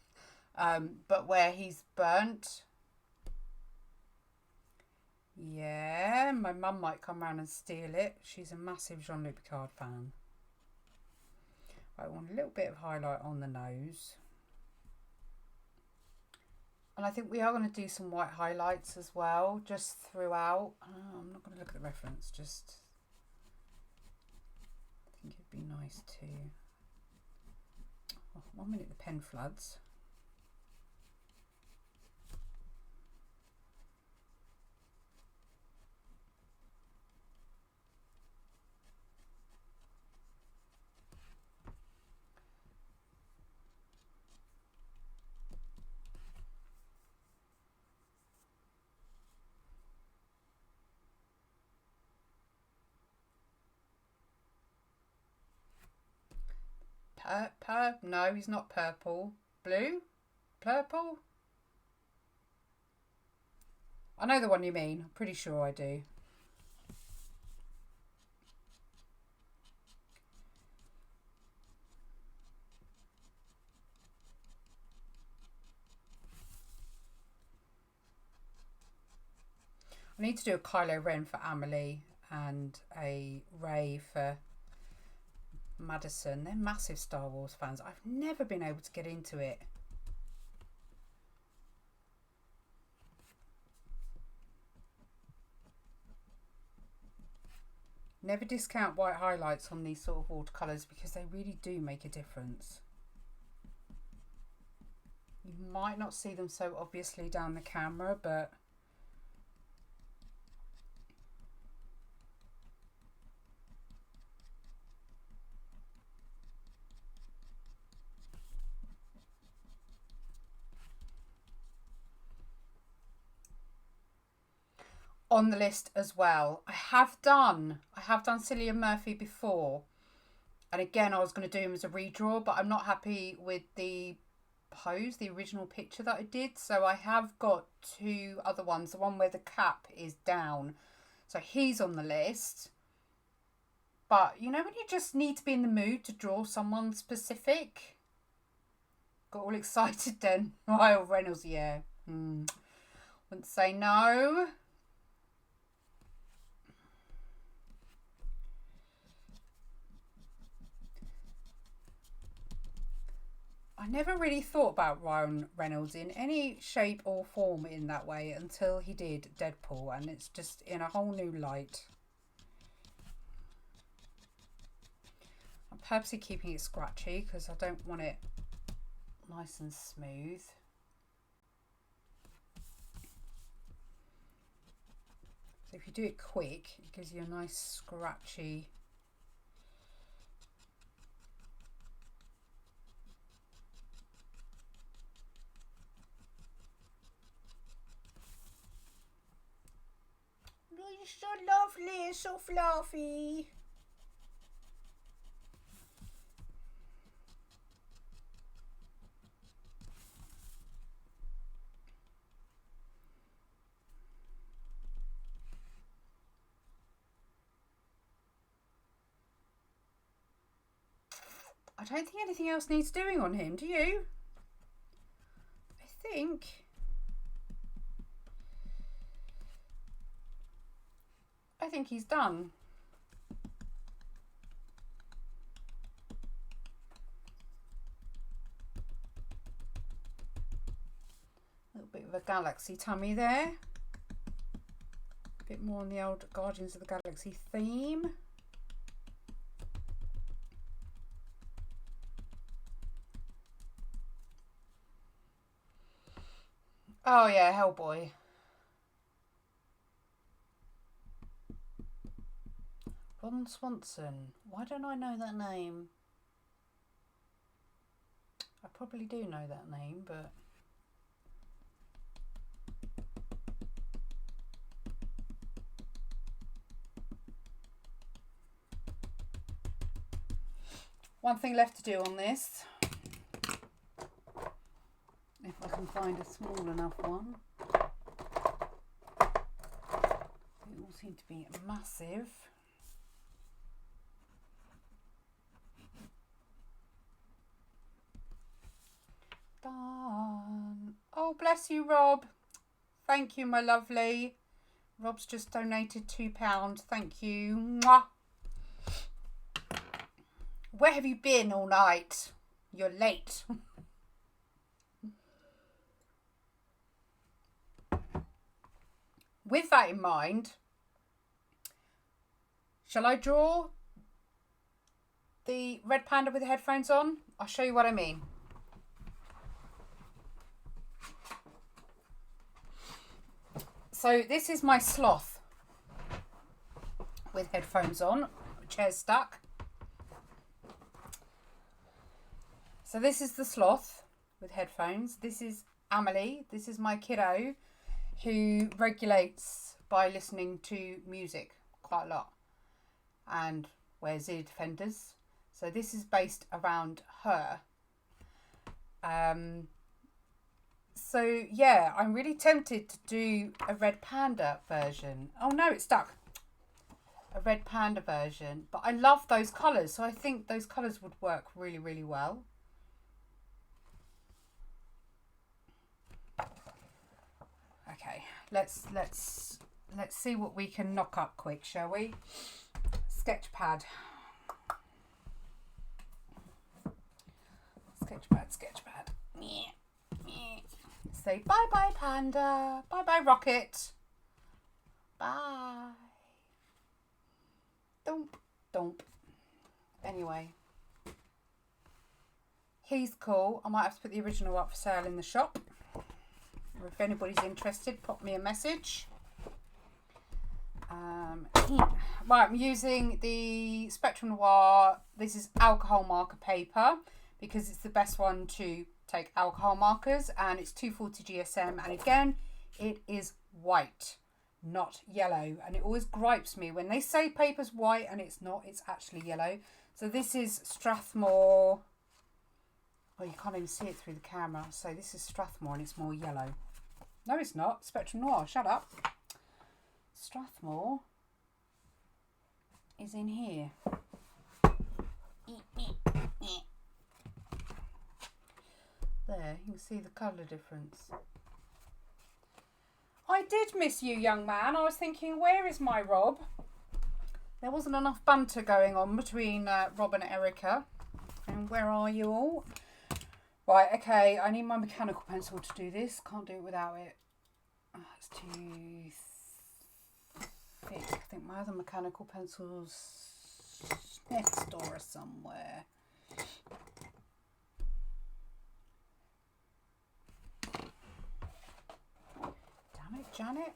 But where he's burnt. Yeah, my mum might come round and steal it. She's a massive Jean-Luc Picard fan. I want a little bit of highlight on the nose. And I think we are going to do some white highlights as well, just throughout. Oh, I'm not going to look at the reference, just... I think it'd be nice to... Oh, 1 minute, the pen floods. No, he's not purple. Blue? Purple? I know the one you mean. I'm pretty sure I do. I need to do a Kylo Ren for Amelie and a Rey for Madison. They're massive Star Wars fans. I've never been able to get into it. Never discount white highlights on these sort of watercolours because they really do make a difference. You might not see them so obviously down the camera, but on the list as well. I have done Cillian Murphy before, and again I was going to do him as a redraw, but I'm not happy with the pose, the original picture that I did, so I have got two other ones. The one where the cap is down, so he's on the list. But you know when you just need to be in the mood to draw someone specific? Got all excited then. Ryan Reynolds, yeah. Wouldn't say no. I never really thought about Ryan Reynolds in any shape or form in that way until he did Deadpool, and it's just in a whole new light. I'm purposely keeping it scratchy because I don't want it nice and smooth. So if you do it quick, it gives you a nice scratchy. Oh, you're so lovely, so fluffy. I don't think anything else needs doing on him, do you? I think he's done. A little bit of a galaxy tummy there. A bit more on the old Guardians of the Galaxy theme. Oh yeah, Hellboy. Ron Swanson. Why don't I know that name? I probably do know that name, but... One thing left to do on this. If I can find a small enough one. They all seem to be massive. Done. Oh, bless you, Rob. Thank you, my lovely. Rob's just donated £2. Thank you. Mwah. Where have you been all night? You're late. With that in mind, shall I draw the red panda with the headphones on? I'll show you what I mean. So this is my sloth with headphones on, chair's stuck. So this is the sloth with headphones. This is Amelie. This is my kiddo who regulates by listening to music quite a lot and wears ear defenders. So this is based around her. So yeah, I'm really tempted to do a red panda version. Oh no, it's stuck. A red panda version. But I love those colours, so I think those colours would work really, really well. Okay, let's see what we can knock up quick, shall we? Sketch pad. Sketch pad. Say bye bye panda. Bye bye rocket. Bye. Dump. Anyway. He's cool. I might have to put the original up for sale in the shop. Or if anybody's interested, pop me a message. Right, I'm using the Spectrum Noir. This is alcohol marker paper because it's the best one to take alcohol markers, and it's 240 GSM, and again it is white. not yellow. And it always gripes me when they say paper's white and it's not, it's actually yellow. So this is Strathmore. Oh, you can't even see it through the camera. So this is Strathmore and it's more yellow. No, it's not. Spectrum Noir, shut up. Strathmore is in here. There, you can see the colour difference. I did miss you, young man. I was thinking, where is my Rob? There wasn't enough banter going on between Rob and Erica. And where are you all? Right, okay, I need my mechanical pencil to do this. Can't do it without it. Oh, it's too thick. I think my other mechanical pencil's next door or somewhere. Damn it, Janet.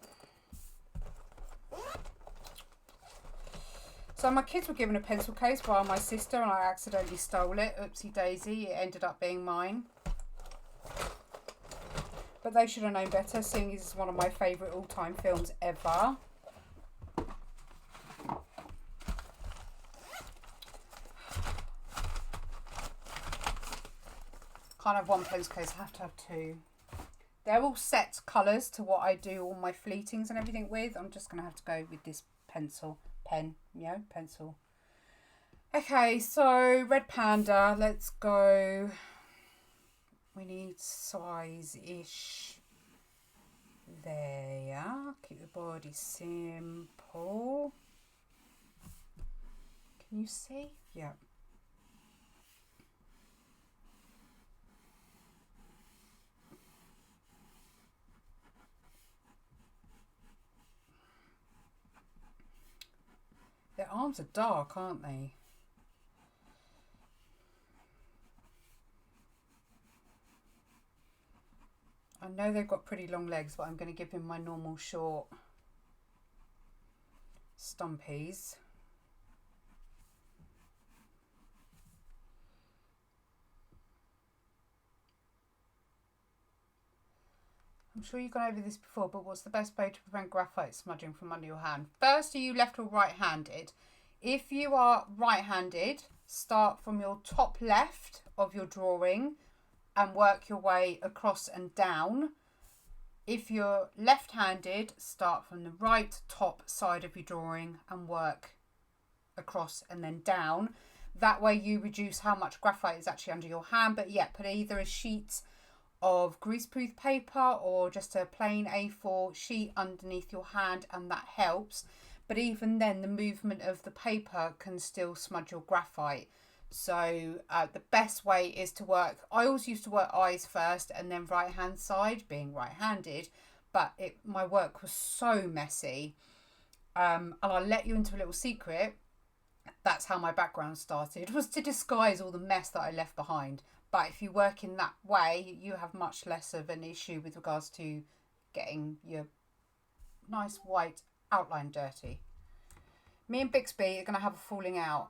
So my kids were given a pencil case by my sister and I accidentally stole it. Oopsie daisy, it ended up being mine. But they should have known better, seeing as it's one of my favourite all-time films ever. Can't have one pencil case, I have to have two. They're all set colours to what I do all my fleetings and everything with. I'm just going to have to go with this pencil. Pencil. Okay, so red panda, let's go. We need size-ish. There, keep the body simple. Can you see? Yeah. Their arms are dark, aren't they? I know they've got pretty long legs, but I'm going to give him my normal short stumpies. I'm sure you've gone over this before, but what's the best way to prevent graphite smudging from under your hand? First, are you left or right-handed? If you are right-handed, start from your top left of your drawing and work your way across and down. If you're left-handed, start from the right top side of your drawing and work across and then down. That way you reduce how much graphite is actually under your hand. But yeah, put either a sheet of greaseproof paper or just a plain A4 sheet underneath your hand and that helps. But even then, the movement of the paper can still smudge your graphite. So the best way is to work, I always used to work eyes first and then right hand side, being right handed, but my work was so messy. And I'll let you into a little secret. That's how my background started, was to disguise all the mess that I left behind. But if you work in that way, you have much less of an issue with regards to getting your nice white outline dirty. Me and Bixby are going to have a falling out.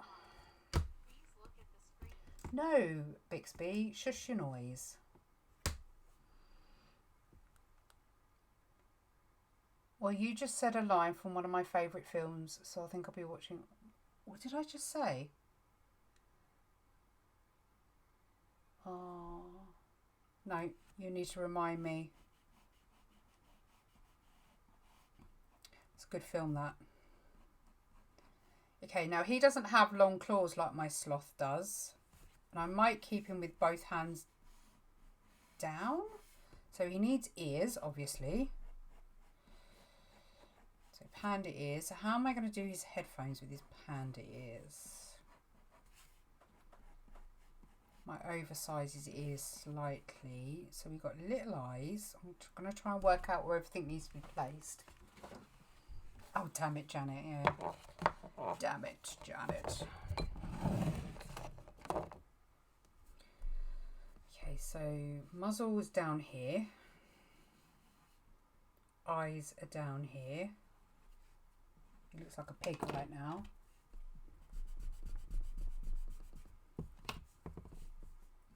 No, Bixby, shush your noise. Well, you just said a line from one of my favourite films, so I think I'll be watching. What did I just say? Oh, no, you need to remind me. It's a good film, that. Okay, now he doesn't have long claws like my sloth does. And I might keep him with both hands down. So he needs ears, obviously. So panda ears. So how am I going to do his headphones with his panda ears? My oversize his ears slightly. So we've got little eyes. I'm going to try and work out where everything needs to be placed. Oh, damn it, Janet. Yeah. Damn it, Janet. Okay, so muzzle is down here. Eyes are down here. He looks like a pig right now.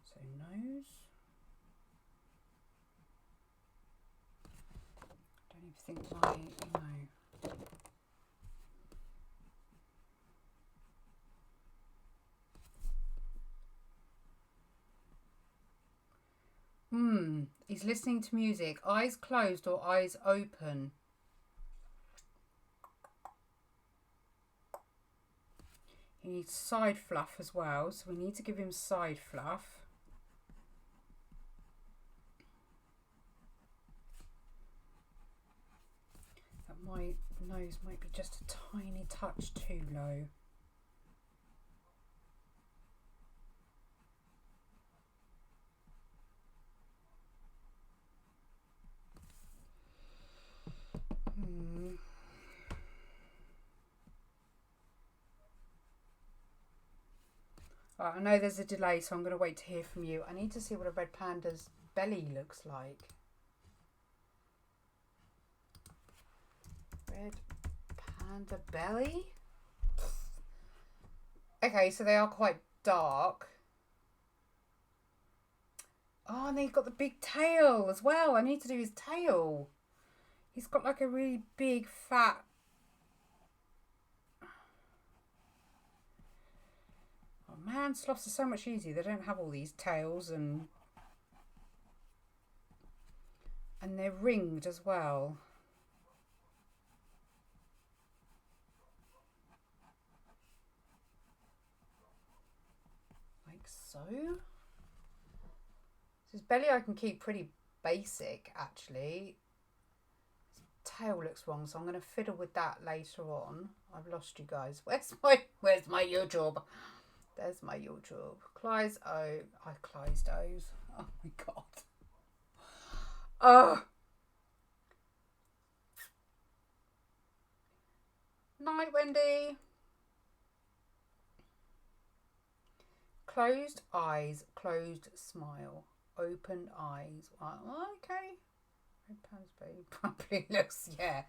So nose. Don't even everything like, you know. He's listening to music. Eyes closed or eyes open? He needs side fluff as well, so we need to give him side fluff. My nose might be just a tiny touch too low. Right, I know there's a delay, so I'm going to wait to hear from you. I need to see what a red panda's belly looks like. Red panda belly? Okay, so they are quite dark. Oh, and they've got the big tail as well. I need to do his tail. He's got like a really big fat... Oh man, sloths are so much easier. They don't have all these tails and they're ringed as well. Like so. His belly I can keep pretty basic actually. His tail looks wrong, so I'm going to fiddle with that later on. I've lost you guys. Where's my YouTube? There's my YouTube. Close O. I closed O's. Oh my god. Oh. Night, Wendy. Closed eyes, closed smile, open eyes. Oh, okay. Red Pan's baby probably looks, yeah.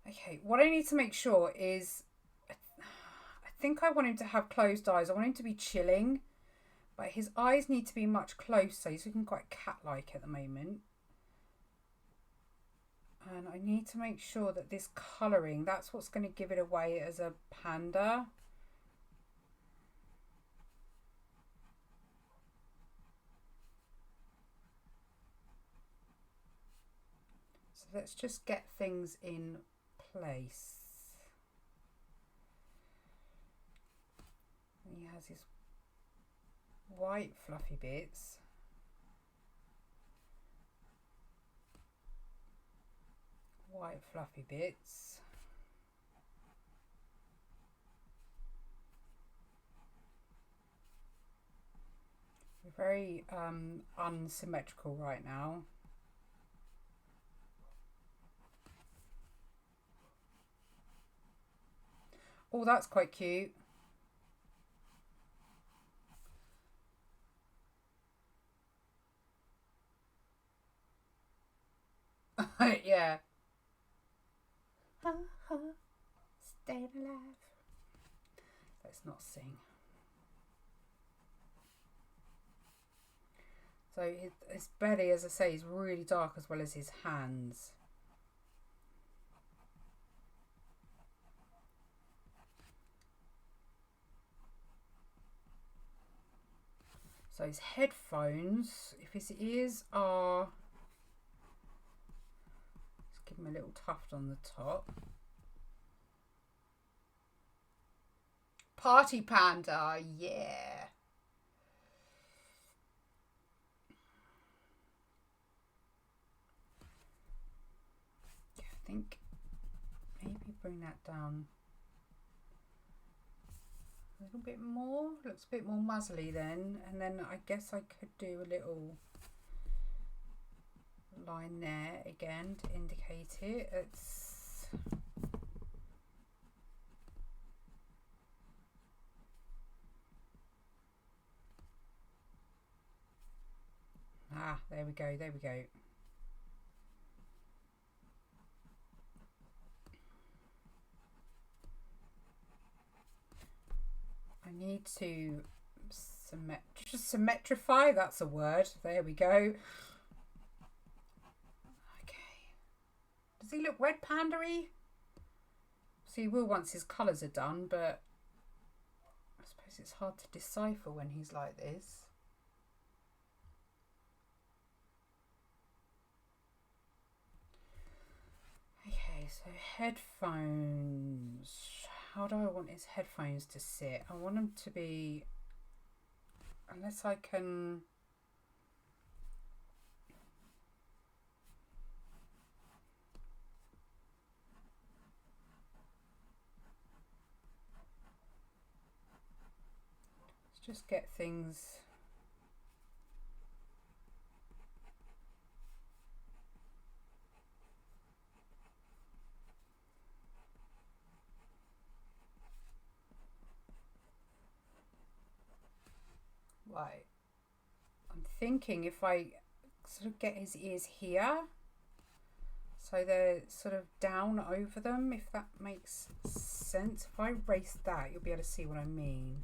Okay, what I need to make sure is, I think I want him to have closed eyes. I want him to be chilling, but his eyes need to be much closer. He's looking quite cat-like at the moment. And I need to make sure that this colouring, that's what's going to give it away as a panda. So let's just get things in place. He has his white fluffy bits. White fluffy bits. We're very unsymmetrical right now. Oh, that's quite cute. Yeah. Stayed alive. Let's not sing. So his belly, as I say, is really dark as well as his hands. So his headphones, if his ears are... Let's give him a little tuft on the top. Party panda, yeah. I think maybe bring that down a little bit more. Looks a bit more muzzly then. And then I guess I could do a little line there again to indicate it. It's... Ah, there we go, there we go. I need to symmetrify, that's a word. There we go. Okay. Does he look red pandery? So he will once his colours are done, but I suppose it's hard to decipher when he's like this. Okay, so headphones. How do I want his headphones to sit? I want them to be, unless I can... Let's just get things... Right. I'm thinking if I sort of get his ears here, so they're sort of down over them, if that makes sense. If I erase that, you'll be able to see what I mean.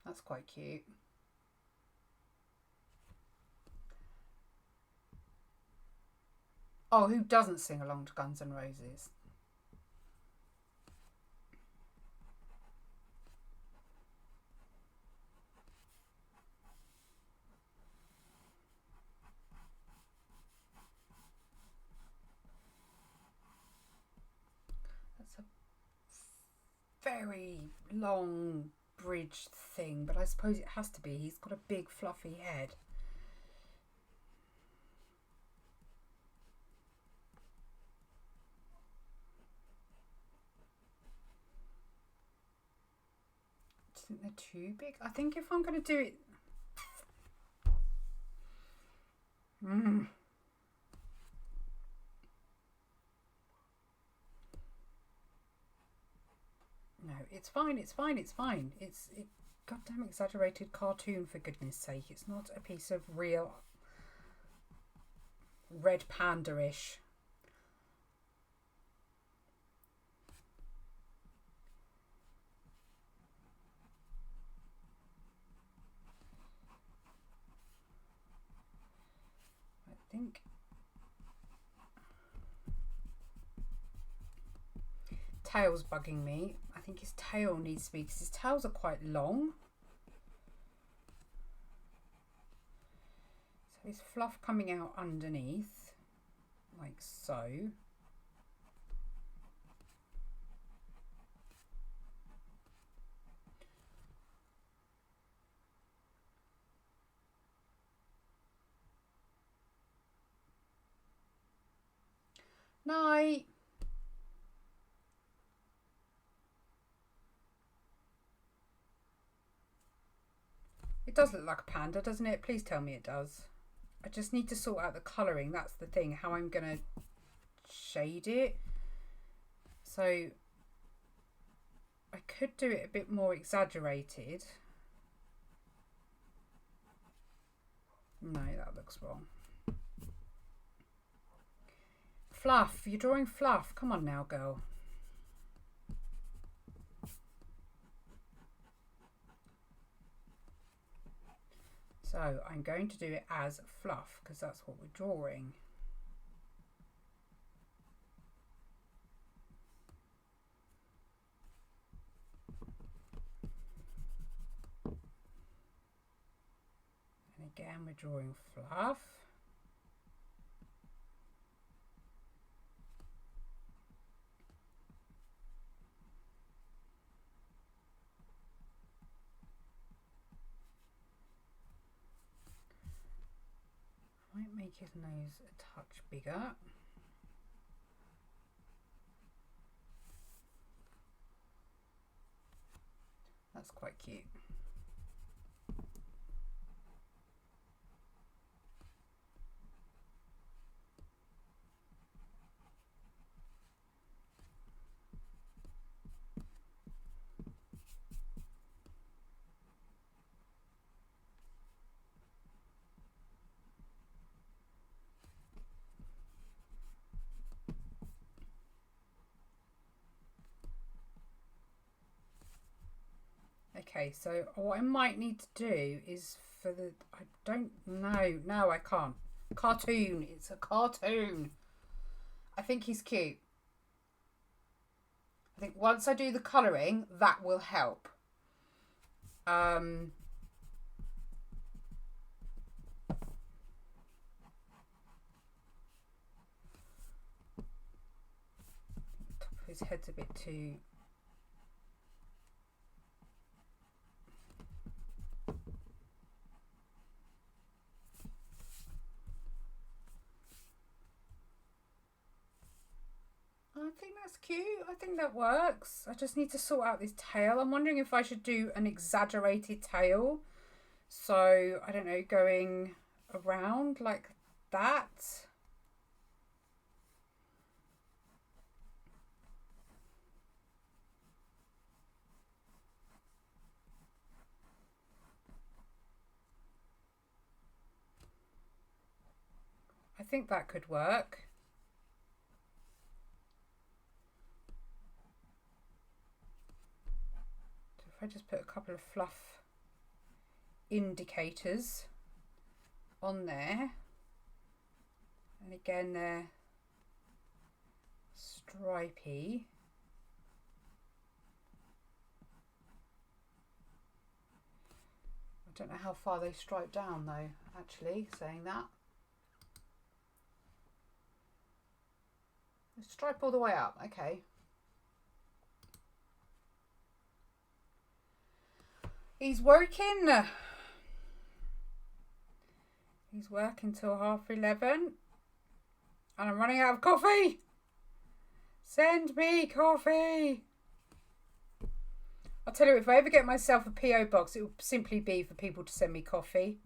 That's quite cute. Oh, who doesn't sing along to Guns N' Roses? That's a very long bridge thing, but I suppose it has to be. He's got a big fluffy head. I think they're too big. I think if I'm going to do it... No, it's fine, it's fine, it's fine. It's a goddamn exaggerated cartoon, for goodness sake. It's not a piece of real red panda-ish. I think tail's bugging me. I think his tail needs to be, because his tails are quite long. So his fluff coming out underneath, like so. Night. It does look like a panda, doesn't it? Please tell me it does. I just need to sort out the colouring. That's the thing, how I'm going to shade it. So I could do it a bit more exaggerated. No, that looks wrong. Fluff, you're drawing fluff. Come on now, girl. So I'm going to do it as fluff because that's what we're drawing. And again, we're drawing fluff. Might make his nose a touch bigger. That's quite cute. Okay, so what I might need to do is for the... I don't know. No, I can't. Cartoon. It's a cartoon. I think he's cute. I think once I do the colouring, that will help. His head's a bit too... I think that's cute. I think that works. I just need to sort out this tail. I'm wondering if I should do an exaggerated tail. So, I don't know, going around like that. I think that could work. So if I just put a couple of fluff indicators on there, and again they're stripy. I don't know how far they stripe down though, actually, saying that. Stripe all the way up, okay. He's working. He's working till 11:30. And I'm running out of coffee. Send me coffee. I'll tell you, if I ever get myself a P.O. box, it will simply be for people to send me coffee.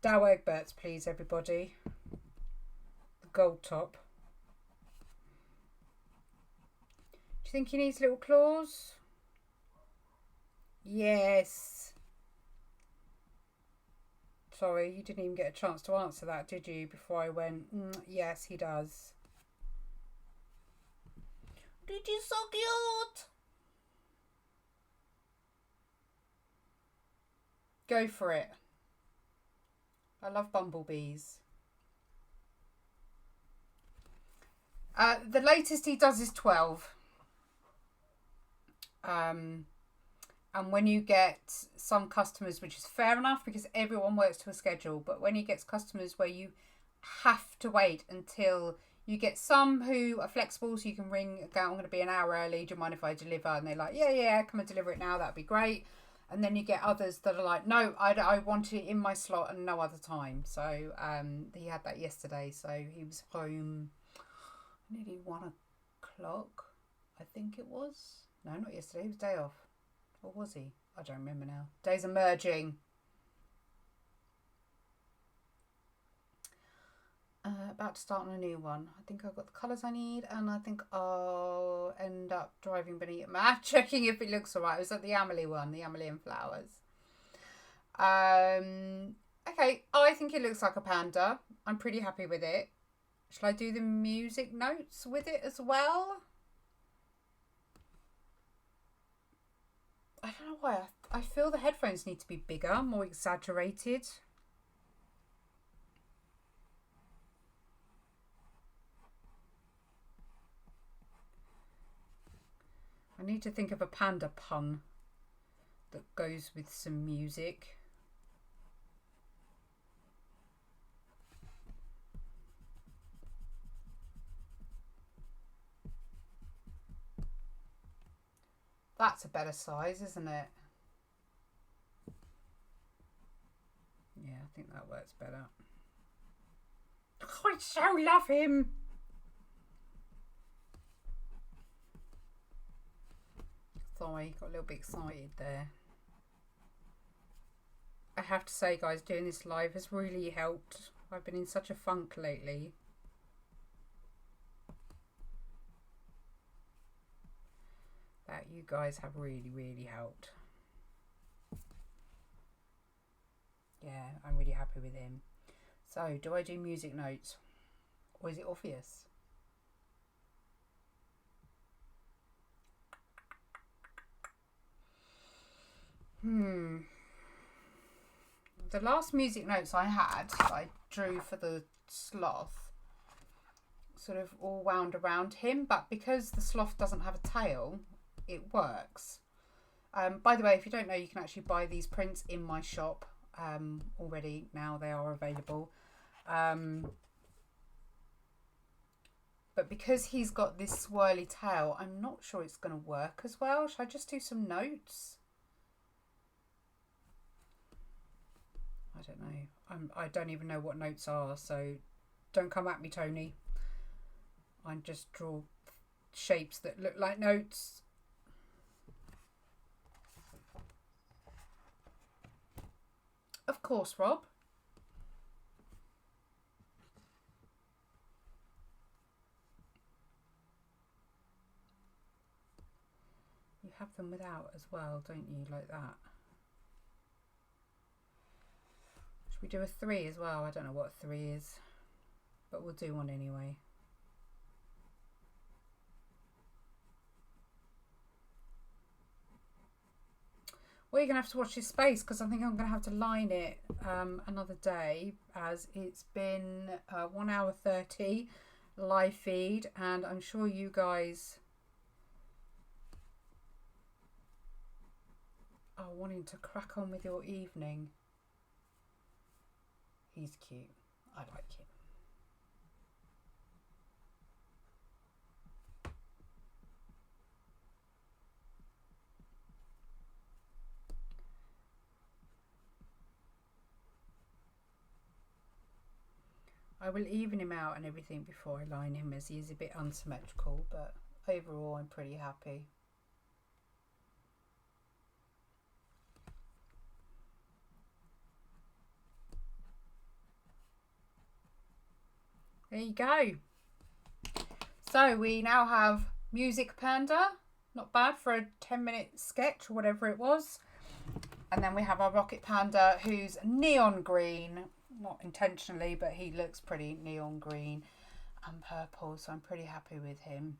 Dow Egberts, please, everybody. The gold top. Do you think he needs little claws? Yes. Sorry, you didn't even get a chance to answer that, did you, before I went, yes, he does. Did you so cute? Go for it. I love bumblebees. The latest he does is 12. And when you get some customers, which is fair enough because everyone works to a schedule, but when he gets customers where you have to wait until you get some who are flexible, so you can ring, go, I'm going to be an hour early, do you mind if I deliver? And they're like, yeah, come and deliver it now, that'd be great. And then you get others that are like, no, I want it in my slot and no other time. So he had that yesterday, so he was home nearly 1 o'clock, I think it was. No, not yesterday, it was day off. Or was he? I don't remember now. Days are merging. About to start on a new one. I think I've got the colours I need, and I think I'll end up driving Bonnita mad, checking if it looks alright. It was like the Amelie one, the Amelie and flowers. Okay, I think it looks like a panda. I'm pretty happy with it. Shall I do the music notes with it as well? I don't know why. I feel the headphones need to be bigger, more exaggerated. I need to think of a panda pun that goes with some music. That's a better size, isn't it? Yeah, I think that works better. I so love him. Sorry, got a little bit excited there. I have to say, guys, doing this live has really helped. I've been in such a funk lately. That you guys have really, really helped. Yeah, I'm really happy with him. So, do I do music notes? Or is it obvious? the last music notes I had that I drew for the sloth sort of all wound around him, but because the sloth doesn't have a tail, it works. By the way, if you don't know, you can actually buy these prints in my shop already. Now they are available. But because he's got this swirly tail, I'm not sure it's going to work as well. Should I just do some notes? I don't know. I don't even know what notes are, so don't come at me, Tony. I just draw shapes that look like notes. Of course, Rob. You have them without as well, don't you? Like that. Should we do a 3 as well? I don't know what a 3 is, but we'll do one anyway. Well, you're going to have to watch this space because I think I'm going to have to line it another day, as it's been 1 hour 30 live feed, and I'm sure you guys are wanting to crack on with your evening. He's cute. I like him. I will even him out and everything before I line him, as he is a bit unsymmetrical, but overall I'm pretty happy. There you go. So we now have Music Panda. Not bad for a 10-minute sketch or whatever it was. And then we have our Rocket Panda, who's neon green. Not intentionally, but he looks pretty neon green and purple, so I'm pretty happy with him.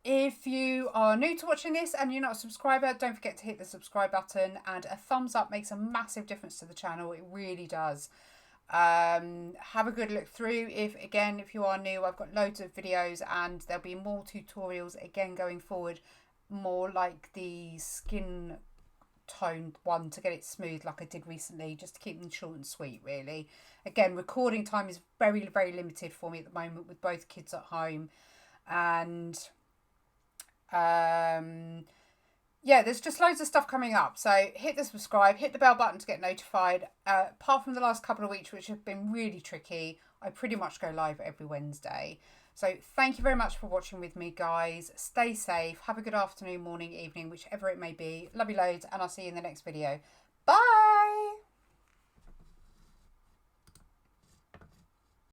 If you are new to watching this and you're not a subscriber, don't forget to hit the subscribe button, and a thumbs up makes a massive difference to the channel. It really does. Have a good look through. If you are new, I've got loads of videos, and there'll be more tutorials again going forward, more like the skin toned one to get it smooth like I did recently, just to keep them short and sweet really. Again, recording time is very, very limited for me at the moment with both kids at home, and yeah, there's just loads of stuff coming up, so hit the subscribe, hit the bell button to get notified. Apart from the last couple of weeks, which have been really tricky, I pretty much go live every Wednesday. So thank you very much for watching with me, guys. Stay safe. Have a good afternoon, morning, evening, whichever it may be. Love you loads, and I'll see you in the next video. Bye!